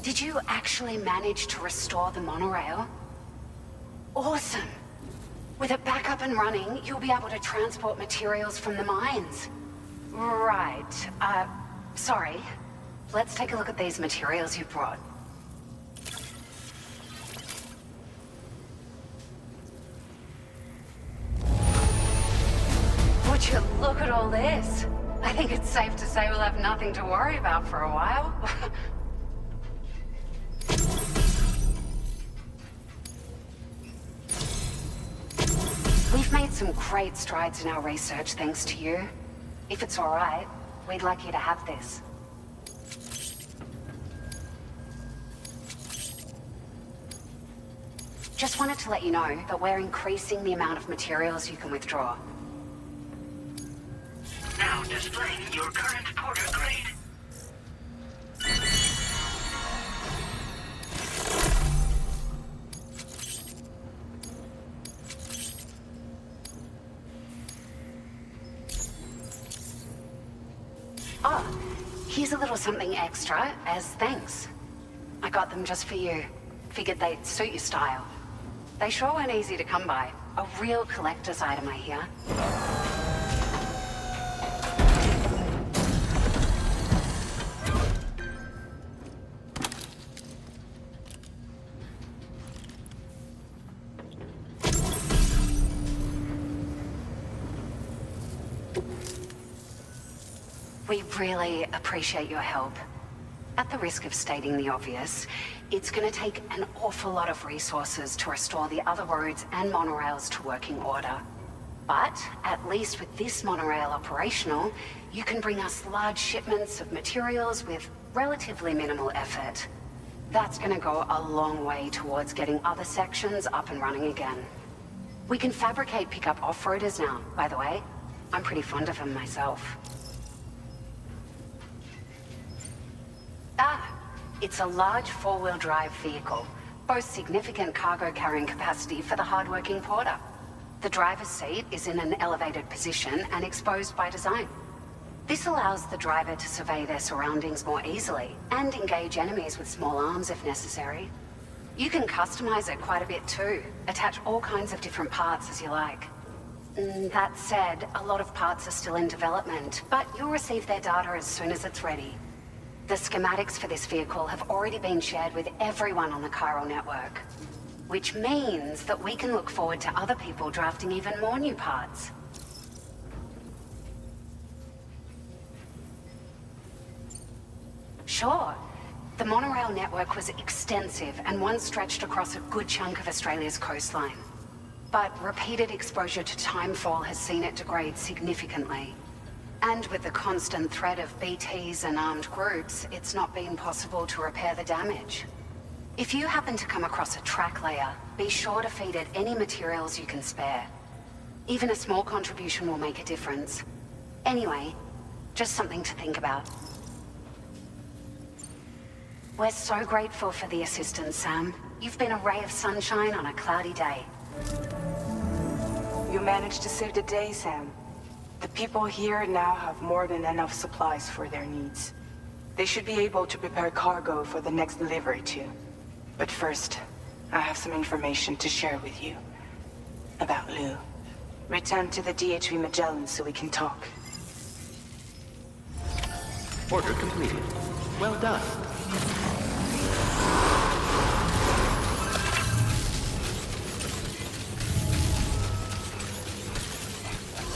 Did you actually manage to restore the monorail? Awesome! With it back up and running, you'll be able to transport materials from the mines. Right. Sorry. Let's take a look at these materials you brought. Would you look at all this? I think it's safe to say we'll have nothing to worry about for a while. We've made some great strides in our research thanks to you. If it's all right, we'd like you to have this. Just wanted to let you know that we're increasing the amount of materials you can withdraw. Now displaying your current porter grade. Oh, here's a little something extra as thanks. I got them just for you. Figured they'd suit your style. They sure weren't easy to come by. A real collector's item, I hear. We really appreciate your help. At the risk of stating the obvious, it's going to take an awful lot of resources to restore the other roads and monorails to working order. But at least with this monorail operational, you can bring us large shipments of materials with relatively minimal effort. That's going to go a long way towards getting other sections up and running again. We can fabricate pickup off-roaders now, by the way. I'm pretty fond of them myself. It's a large four-wheel drive vehicle, boasts significant cargo carrying capacity for the hard-working porter. The driver's seat is in an elevated position and exposed by design. This allows the driver to survey their surroundings more easily and engage enemies with small arms if necessary. You can customize it quite a bit too, attach all kinds of different parts as you like. That said, a lot of parts are still in development, but you'll receive their data as soon as it's ready. The schematics for this vehicle have already been shared with everyone on the Chiral network. which means that we can look forward to other people drafting even more new parts. Sure. The monorail network was extensive and once stretched across a good chunk of Australia's coastline. But repeated exposure to timefall has seen it degrade significantly. And with the constant threat of BTs and armed groups, it's not been possible to repair the damage. If you happen to come across a track layer, be sure to feed it any materials you can spare. Even a small contribution will make a difference. Anyway, just something to think about. We're so grateful for the assistance, Sam. You've been a ray of sunshine on a cloudy day. You managed to save the day, Sam. The people here now have more than enough supplies for their needs. They should be able to prepare cargo for the next delivery too. But first, I have some information to share with you. About Lou. Return to the DHV Magellan so we can talk. Order completed. Well done.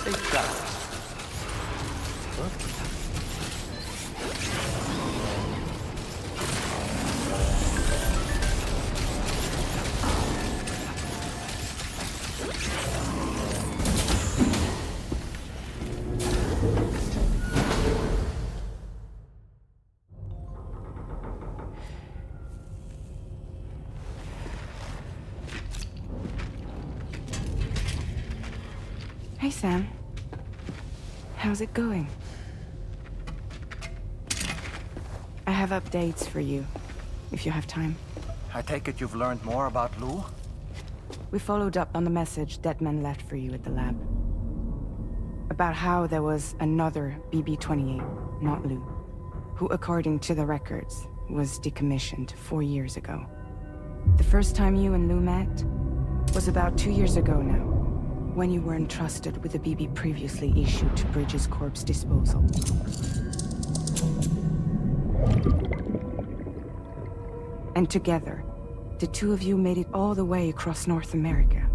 Safe travels. Hey, Sam. How's it going? I have updates for you, if you have time. I take it you've learned more about Lou? We followed up on the message Deadman left for you at the lab. About how there was another BB-28, not Lou, who, according to the records, was decommissioned 4 years ago. The first time you and Lou met was about 2 years ago now, when you were entrusted with the BB previously issued to Bridges Corp's disposal. And together, the two of you made it all the way across North America.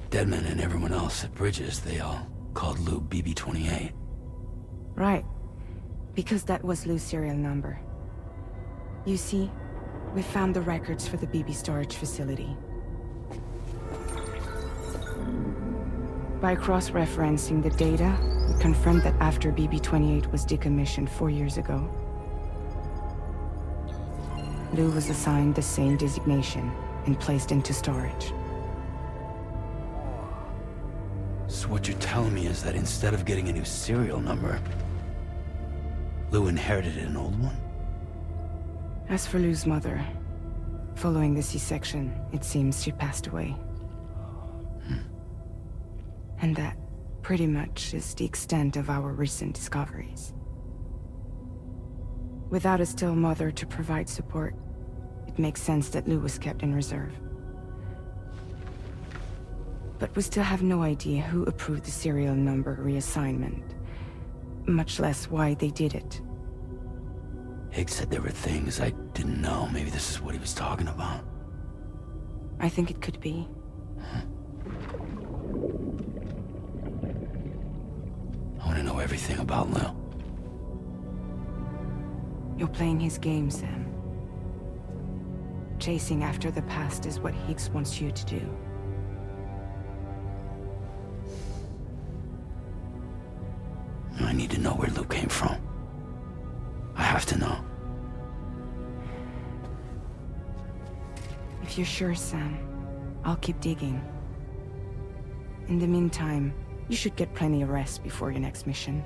Deadman and everyone else at Bridges, they all called Lou BB-28. Right. Because that was Lou's serial number. You see, we found the records for the BB storage facility. By cross-referencing the data, we confirmed that after BB-28 was decommissioned 4 years ago, Lou was assigned the same designation and placed into storage. So what you're telling me is that instead of getting a new serial number, Lou inherited an old one? As for Lou's mother, following the C-section, it seems she passed away. And that pretty much is the extent of our recent discoveries. Without a still mother to provide support, it makes sense that Lou was kept in reserve. But we still have no idea who approved the serial number reassignment, much less why they did it. Higgs said there were things I didn't know. Maybe this is what he was talking about. I think it could be. I want to know everything about Lou. You're playing his game, Sam. Chasing after the past is what Higgs wants you to do. I need to know where Lou came from. I have to know. If you're sure, Sam, I'll keep digging. In the meantime, you should get plenty of rest before your next mission.